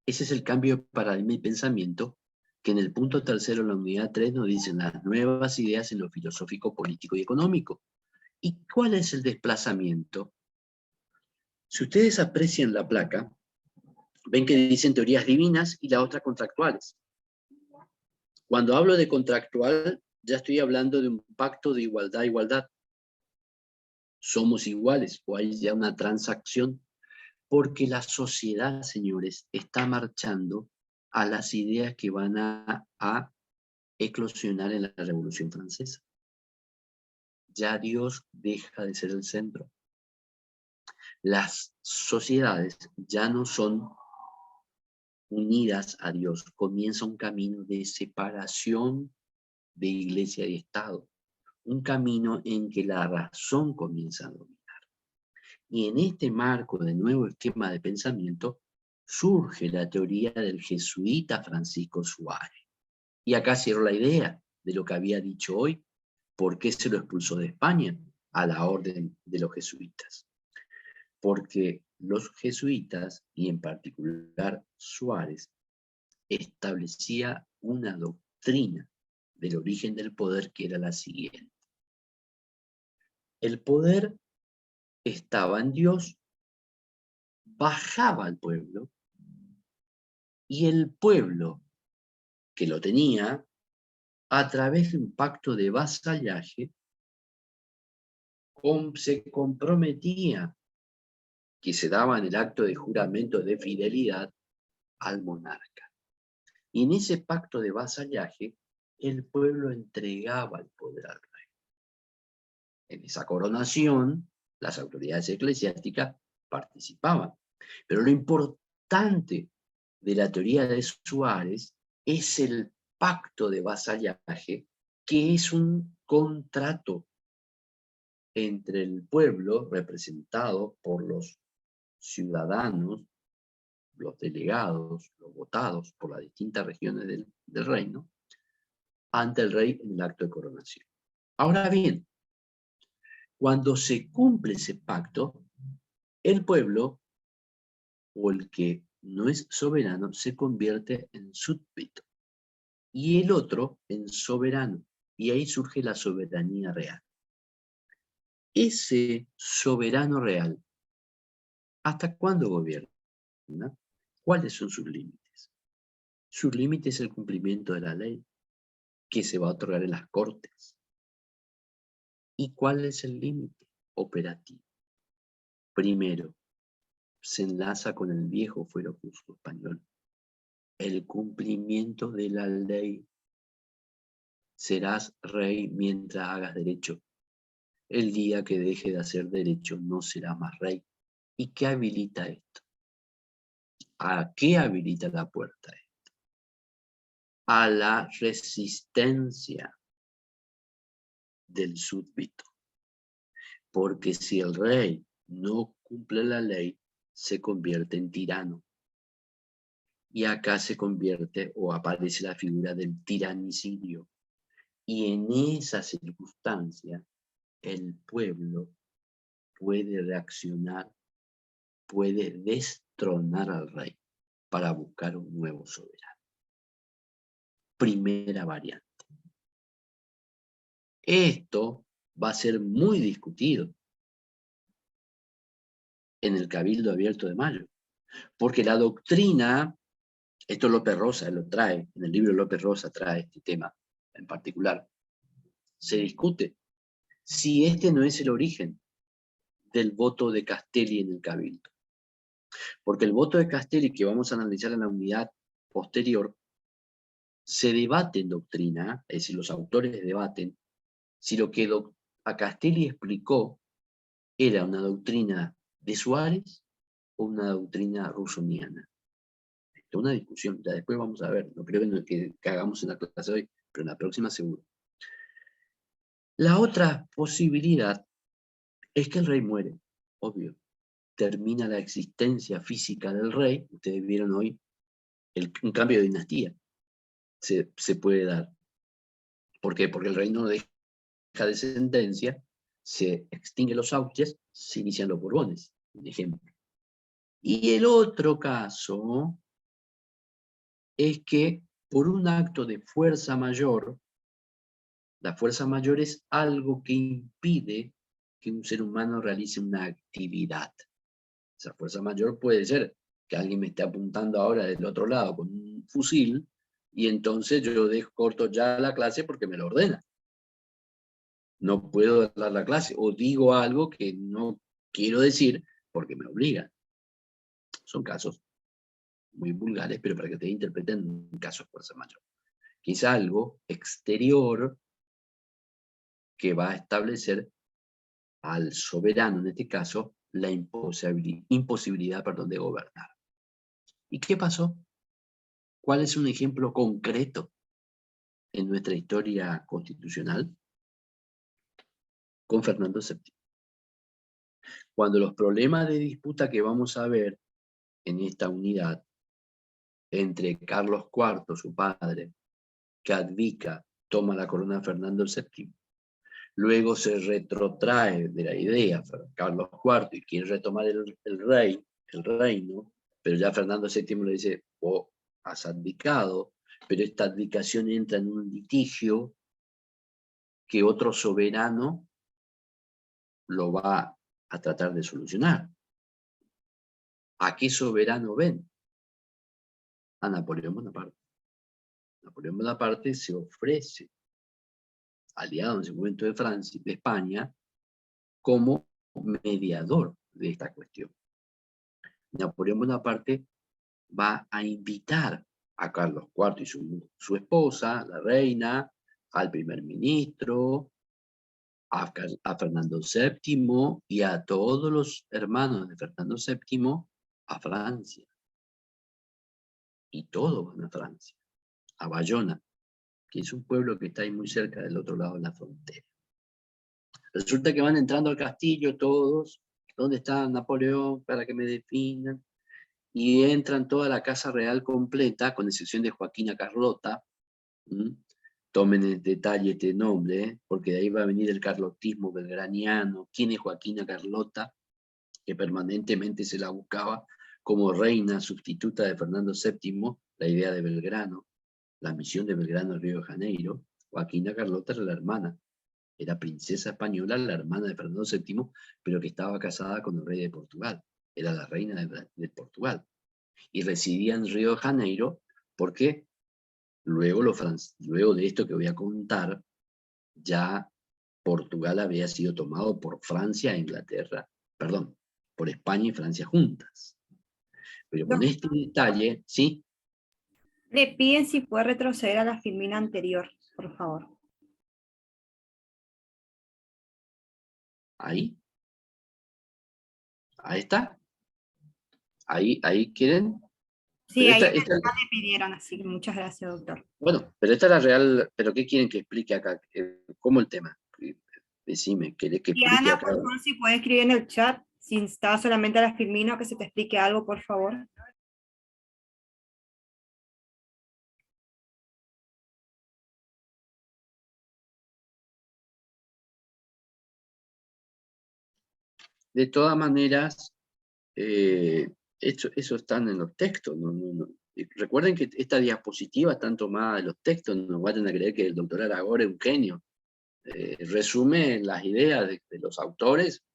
S2: Ese es el cambio de paradigma y pensamiento que en el punto tercero, la unidad 3, nos dicen las nuevas ideas en lo filosófico, político y económico. ¿Y cuál es el desplazamiento? Si ustedes aprecian la placa, ven que dicen teorías divinas y la otra contractuales. Cuando hablo de contractual, ya estoy hablando de un pacto de igualdad. Somos iguales o hay ya una transacción, porque la sociedad, señores, está marchando a las ideas que van a eclosionar en la Revolución Francesa. Ya Dios deja de ser el centro. Las sociedades ya no son unidas a Dios. Comienza un camino de separación de iglesia y Estado. Un camino en que la razón comienza a dominar. Y en este marco de nuevo esquema de pensamiento surge la teoría del jesuita Francisco Suárez. Y acá cierro la idea de lo que había dicho hoy. ¿Por qué se lo expulsó de España a la orden de los jesuitas? Porque los jesuitas, y en particular Suárez, establecía una doctrina del origen del poder que era la siguiente. El poder estaba en Dios, bajaba al pueblo, y el pueblo que lo tenía, a través de un pacto de vasallaje, se comprometía que se daba en el acto de juramento de fidelidad al monarca. Y en ese pacto de vasallaje, el pueblo entregaba el poder al rey. En esa coronación, las autoridades eclesiásticas participaban. Pero lo importante de la teoría de Suárez es el pacto de vasallaje, que es un contrato entre el pueblo representado por los ciudadanos, los delegados, los votados por las distintas regiones del reino, ante el rey en el acto de coronación. Ahora bien, cuando se cumple ese pacto, el pueblo, o el que no es soberano, se convierte en súbdito, y el otro en soberano, y ahí surge la soberanía real. Ese soberano real, ¿hasta cuándo gobierna? ¿Cuáles son sus límites? Sus límites es el cumplimiento de la ley que se va a otorgar en las cortes. ¿Y cuál es el límite operativo? Primero, se enlaza con el viejo fuero juzgo español. El cumplimiento de la ley. Serás rey mientras hagas derecho. El día que deje de hacer derecho no será más rey. ¿Y qué habilita esto? ¿A qué habilita la puerta esto? A la resistencia del súbdito. Porque si el rey no cumple la ley, se convierte en tirano. Y acá se convierte o aparece la figura del tiranicidio. Y en esa circunstancia, el pueblo puede reaccionar, puede destronar al rey para buscar un nuevo soberano. Primera variante. Esto va a ser muy discutido en el Cabildo Abierto de Mayo, porque la doctrina, esto López Rosa lo trae, en el libro López Rosa trae este tema en particular, se discute si este no es el origen del voto de Castelli en el Cabildo. Porque el voto de Castelli, que vamos a analizar en la unidad posterior, se debate en doctrina, es decir, los autores debaten, si lo que a Castelli explicó era una doctrina de Suárez o una doctrina rusoniana. Esto es una discusión, ya después vamos a ver, no creo que hagamos en la clase de hoy, pero en la próxima seguro. La otra posibilidad es que el rey muere, obvio. Termina la existencia física del rey, ustedes vieron hoy un cambio de dinastía, se puede dar. ¿Por qué? Porque el reino no deja descendencia, se extinguen los Austrias, se inician los Borbones, un ejemplo. Y el otro caso es que por un acto de fuerza mayor, la fuerza mayor es algo que impide que un ser humano realice una actividad. Esa fuerza mayor puede ser que alguien me esté apuntando ahora del otro lado con un fusil y entonces yo corto ya la clase porque me lo ordena. No puedo dar la clase o digo algo que no quiero decir porque me obligan. Son casos muy vulgares, pero para que te interpreten un caso de fuerza mayor. Que es algo exterior que va a establecer al soberano, en este caso, la imposibilidad de gobernar. ¿Y qué pasó? ¿Cuál es un ejemplo concreto en nuestra historia constitucional? Con Fernando VII. Cuando los problemas de disputa que vamos a ver en esta unidad entre Carlos IV, su padre, que abdica, toma la corona de Fernando VII, luego se retrotrae de la idea Carlos IV y quiere retomar el reino, pero ya Fernando VII le dice, has abdicado, pero esta abdicación entra en un litigio que otro soberano lo va a tratar de solucionar. ¿A qué soberano ven? A Napoleón Bonaparte. Napoleón Bonaparte se ofrece, aliado en ese momento de Francia, de España, como mediador de esta cuestión. Napoleón Bonaparte va a invitar a Carlos IV y su esposa, la reina, al primer ministro, a Fernando VII y a todos los hermanos de Fernando VII a Francia. Y todos van a Francia, a Bayona, que es un pueblo que está ahí muy cerca del otro lado de la frontera. Resulta que van entrando al castillo todos, ¿dónde está Napoleón? Para que me definan. Y entran toda la casa real completa, con excepción de Joaquina Carlota. Tomen en detalle este nombre, porque de ahí va a venir el carlotismo belgraniano. ¿Quién es Joaquina Carlota? Que permanentemente se la buscaba como reina sustituta de Fernando VII, la idea de Belgrano, la misión de Belgrano en Río de Janeiro. Joaquina Carlota era la hermana, era princesa española, la hermana de Fernando VII, pero que estaba casada con el rey de Portugal, era la reina de Portugal. Y residía en Río de Janeiro porque luego de esto que voy a contar, ya Portugal había sido tomado por Francia e Inglaterra, perdón, por España y Francia juntas. Pero con este detalle, ¿sí?
S1: Le piden si puede retroceder a la filmina anterior, por favor.
S2: Ahí. Ahí está. Ahí quieren.
S1: Sí,
S2: Pero
S1: ahí
S2: esta,
S1: le pidieron, así que muchas gracias, doctor.
S2: bueno, pero esta es la real. ¿Pero qué quieren que explique acá? ¿Cómo el tema? Decime, ¿querés que explique
S1: Diana,
S2: acá?
S1: por favor, si puedes escribir en el chat, si está solamente a la filmina, que se te explique algo, por favor.
S2: De todas maneras, eso están en los textos. No. Recuerden que esta diapositiva está tomada de los textos, no vayan a creer que el doctor Aragón es un genio. Resume las ideas de los autores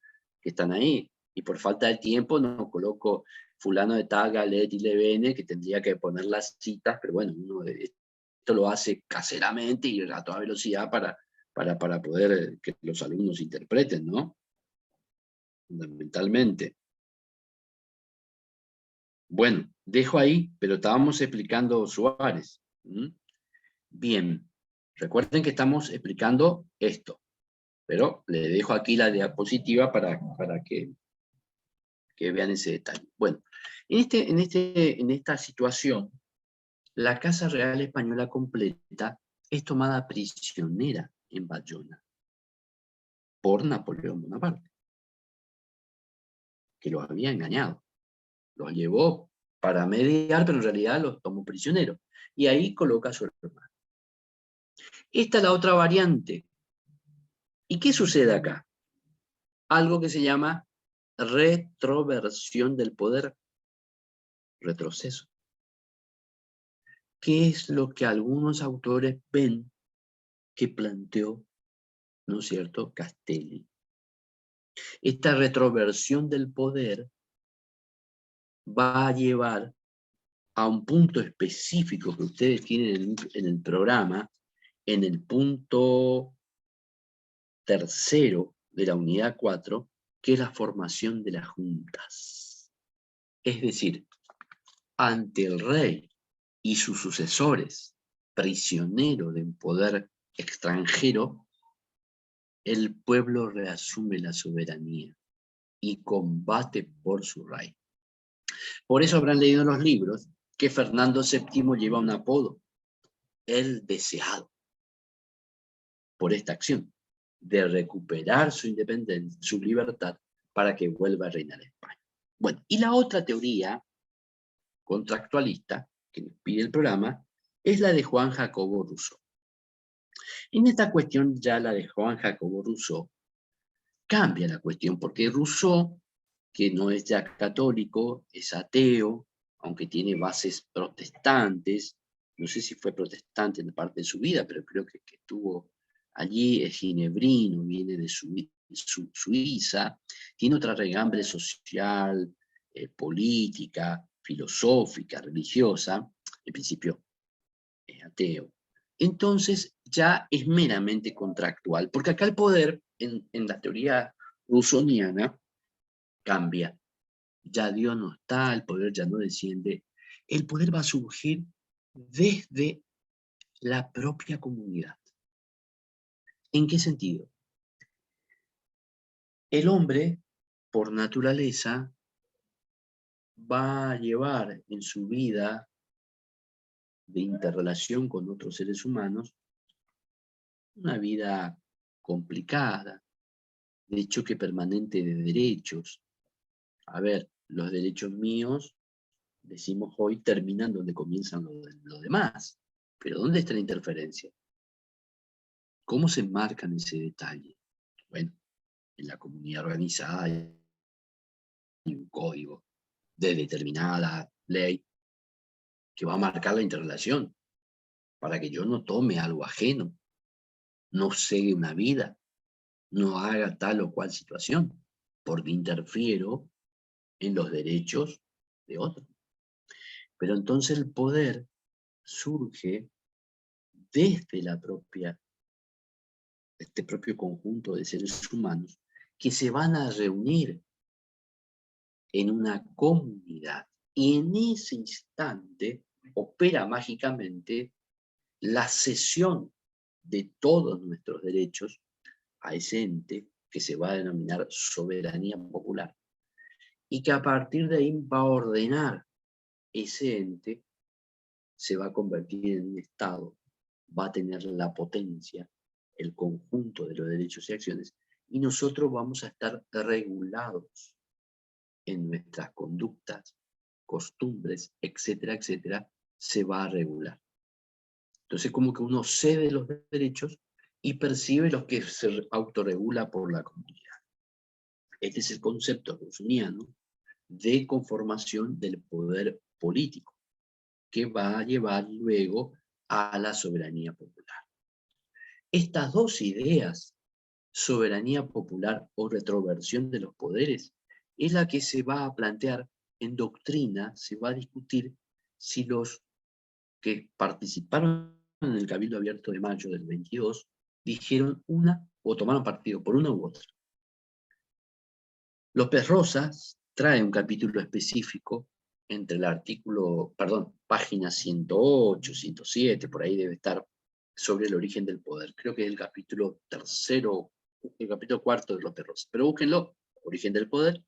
S2: que están ahí. Y por falta de tiempo no coloco fulano de tal, Galet y Levene, que tendría que poner las citas, pero bueno, esto lo hace caseramente y a toda velocidad para poder que los alumnos interpreten, ¿no? Fundamentalmente. Bueno, dejo ahí, pero estábamos explicando Suárez. Bien, recuerden que estamos explicando esto, pero le dejo aquí la diapositiva para que vean ese detalle. Bueno, en esta situación, la Casa Real Española completa es tomada prisionera en Bayona por Napoleón Bonaparte, que los había engañado. Los llevó para mediar, pero en realidad los tomó prisioneros. Y ahí coloca a su hermano. Esta es la otra variante. ¿Y qué sucede acá? Algo que se llama retroversión del poder, retroceso. ¿Qué es lo que algunos autores ven que planteó, ¿no es cierto?, Castelli? Esta retroversión del poder va a llevar a un punto específico que ustedes tienen en el programa, en el punto 3 de la unidad 4, que es la formación de las juntas. Es decir, ante el rey y sus sucesores, prisioneros de un poder extranjero, el pueblo reasume la soberanía y combate por su rey. Por eso habrán leído en los libros que Fernando VII lleva un apodo, el deseado, por esta acción de recuperar su independencia, su libertad, para que vuelva a reinar España. Bueno, y la otra teoría contractualista que nos pide el programa es la de Juan Jacobo Rousseau. En esta cuestión ya la de Juan Jacobo Rousseau cambia la cuestión, porque Rousseau, que no es ya católico, es ateo, aunque tiene bases protestantes, no sé si fue protestante en parte de su vida, pero creo que estuvo allí, es ginebrino, viene de Suiza, tiene otra regambre social, política, filosófica, religiosa, en principio es ateo. Entonces ya es meramente contractual, porque acá el poder, en la teoría rusoniana, cambia ya Dios no está, el poder ya no desciende. El poder va a surgir desde la propia comunidad. ¿En qué sentido? El hombre, por naturaleza, va a llevar en su vida de interrelación con otros seres humanos una vida complicada, de choque permanente de derechos. A ver, los derechos míos, decimos hoy, terminan donde comienzan los demás. Pero ¿dónde está la interferencia? ¿Cómo se enmarca en ese detalle? Bueno, en la comunidad organizada hay un código de determinada ley que va a marcar la interrelación para que yo no tome algo ajeno, no cegue una vida, no haga tal o cual situación, porque interfiero en los derechos de otros. Pero entonces el poder surge desde este propio conjunto de seres humanos que se van a reunir en una comunidad. Y en ese instante opera mágicamente la cesión de todos nuestros derechos a ese ente que se va a denominar soberanía popular. Y que a partir de ahí va a ordenar ese ente, se va a convertir en un Estado, va a tener la potencia, el conjunto de los derechos y acciones, y nosotros vamos a estar regulados en nuestras conductas, costumbres, etcétera, etcétera, se va a regular. Entonces, como que uno cede los derechos y percibe los que se autorregula por la comunidad. Este es el concepto rusniano de conformación del poder político, que va a llevar luego a la soberanía popular. Estas dos ideas, soberanía popular o retroversión de los poderes, es la que se va a plantear en doctrina, se va a discutir si los que participaron en el Cabildo Abierto de mayo del 22 dijeron una o tomaron partido por una u otra. López Rosas trae un capítulo específico entre el artículo, página 108, 107, por ahí debe estar, sobre el origen del poder. Creo que es el capítulo tercero, el capítulo cuarto de López Rosas. Pero búsquenlo, origen del poder.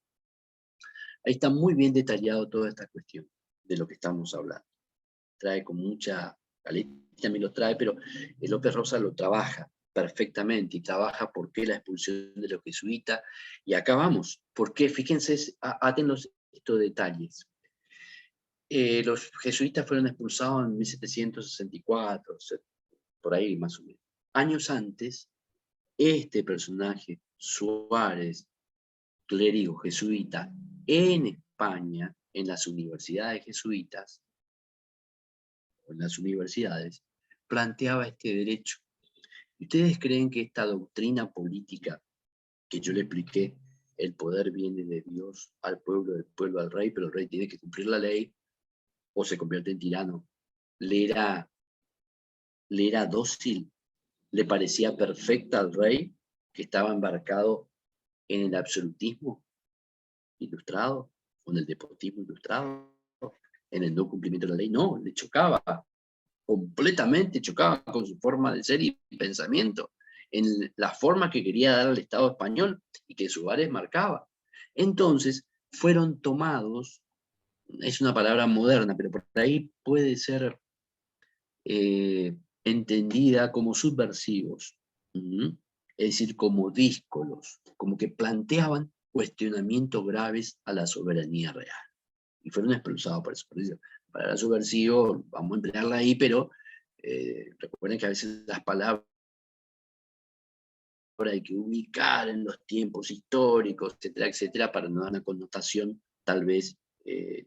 S2: Ahí está muy bien detallado toda esta cuestión de lo que estamos hablando. Trae con mucha, Galetti también lo trae, pero López Rosas lo trabaja perfectamente y trabaja por qué la expulsión de los jesuitas. Y acá vamos, por qué, fíjense, átenlos estos detalles. Los jesuitas fueron expulsados en 1764, por ahí más o menos. Años antes, este personaje, Suárez, clérigo jesuita, en España, en las universidades jesuitas, o en las universidades, planteaba este derecho. ¿Ustedes creen que esta doctrina política que yo le expliqué, el poder viene de Dios al pueblo, del pueblo al rey, pero el rey tiene que cumplir la ley o se convierte en tirano, le era dócil, le parecía perfecta al rey que estaba embarcado en el absolutismo ilustrado, con el despotismo ilustrado, en el no cumplimiento de la ley? No, le chocaba, completamente chocaba con su forma de ser y pensamiento, en la forma que quería dar al Estado español y que Suárez marcaba. Entonces, fueron tomados, es una palabra moderna, pero por ahí puede ser entendida como subversivos, es decir, como díscolos, como que planteaban cuestionamientos graves a la soberanía real. Y fueron expulsados por eso. Por eso, para subversivo, vamos a emplearla ahí, pero recuerden que a veces las palabras hay que ubicar en los tiempos históricos, etcétera, etcétera, para no dar una connotación tal vez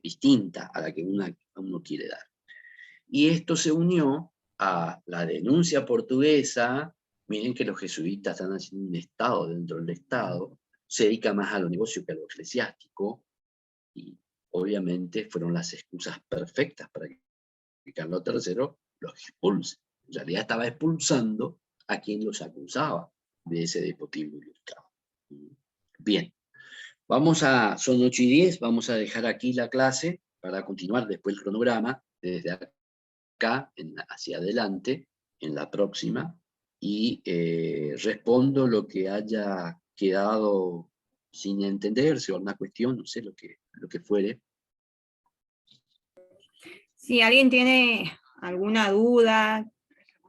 S2: distinta a la que uno quiere dar. Y esto se unió a la denuncia portuguesa. Miren que los jesuitas están haciendo un Estado dentro del Estado, se dedica más a lo negocio que a lo eclesiástico, y obviamente fueron las excusas perfectas para que Carlos III los expulse. En realidad estaba expulsando a quien los acusaba de ese despotismo ilustrado. Bien, Son 8:10, vamos a dejar aquí la clase para continuar después el cronograma, desde acá hacia adelante, en la próxima, y respondo lo que haya quedado sin entenderse, o una cuestión, no sé, lo que fuere.
S1: Si alguien tiene alguna duda,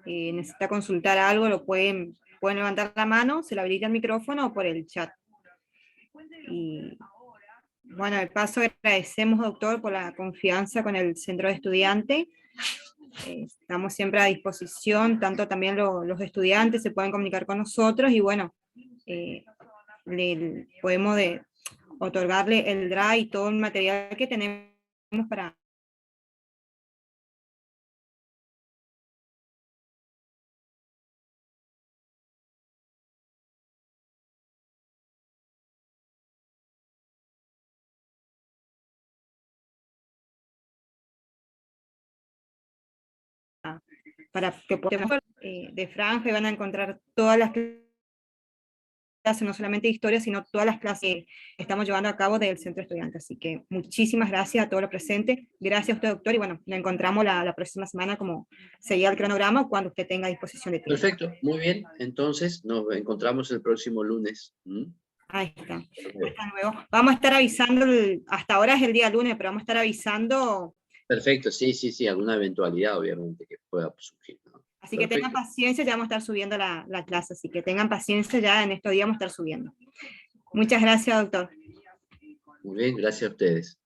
S1: necesita consultar algo, pueden levantar la mano, se le habilita el micrófono o por el chat. Y bueno, de paso agradecemos, doctor, por la confianza con el centro de estudiantes. Estamos siempre a disposición, tanto también los estudiantes se pueden comunicar con nosotros, y bueno, podemos otorgarle el drive y todo el material que tenemos para que podamos de franja, y van a encontrar todas las clases, no solamente de historia, sino todas las clases que estamos llevando a cabo del centro estudiante. Así que muchísimas gracias a todos los presentes. Gracias a usted, doctor, y bueno, nos encontramos la próxima semana, como seguía el cronograma, cuando usted tenga disposición de tiempo.
S2: Perfecto, muy bien. Entonces nos encontramos el próximo lunes.
S1: Ahí está. Hasta luego. Vamos a estar avisando, hasta ahora es el día lunes, pero vamos a estar avisando.
S2: Perfecto, sí, alguna eventualidad obviamente que pueda surgir, ¿no?
S1: Así que tengan paciencia, ya vamos a estar subiendo la clase, así que tengan paciencia, ya en estos días vamos a estar subiendo. Muchas gracias, doctor.
S2: Muy bien, gracias a ustedes.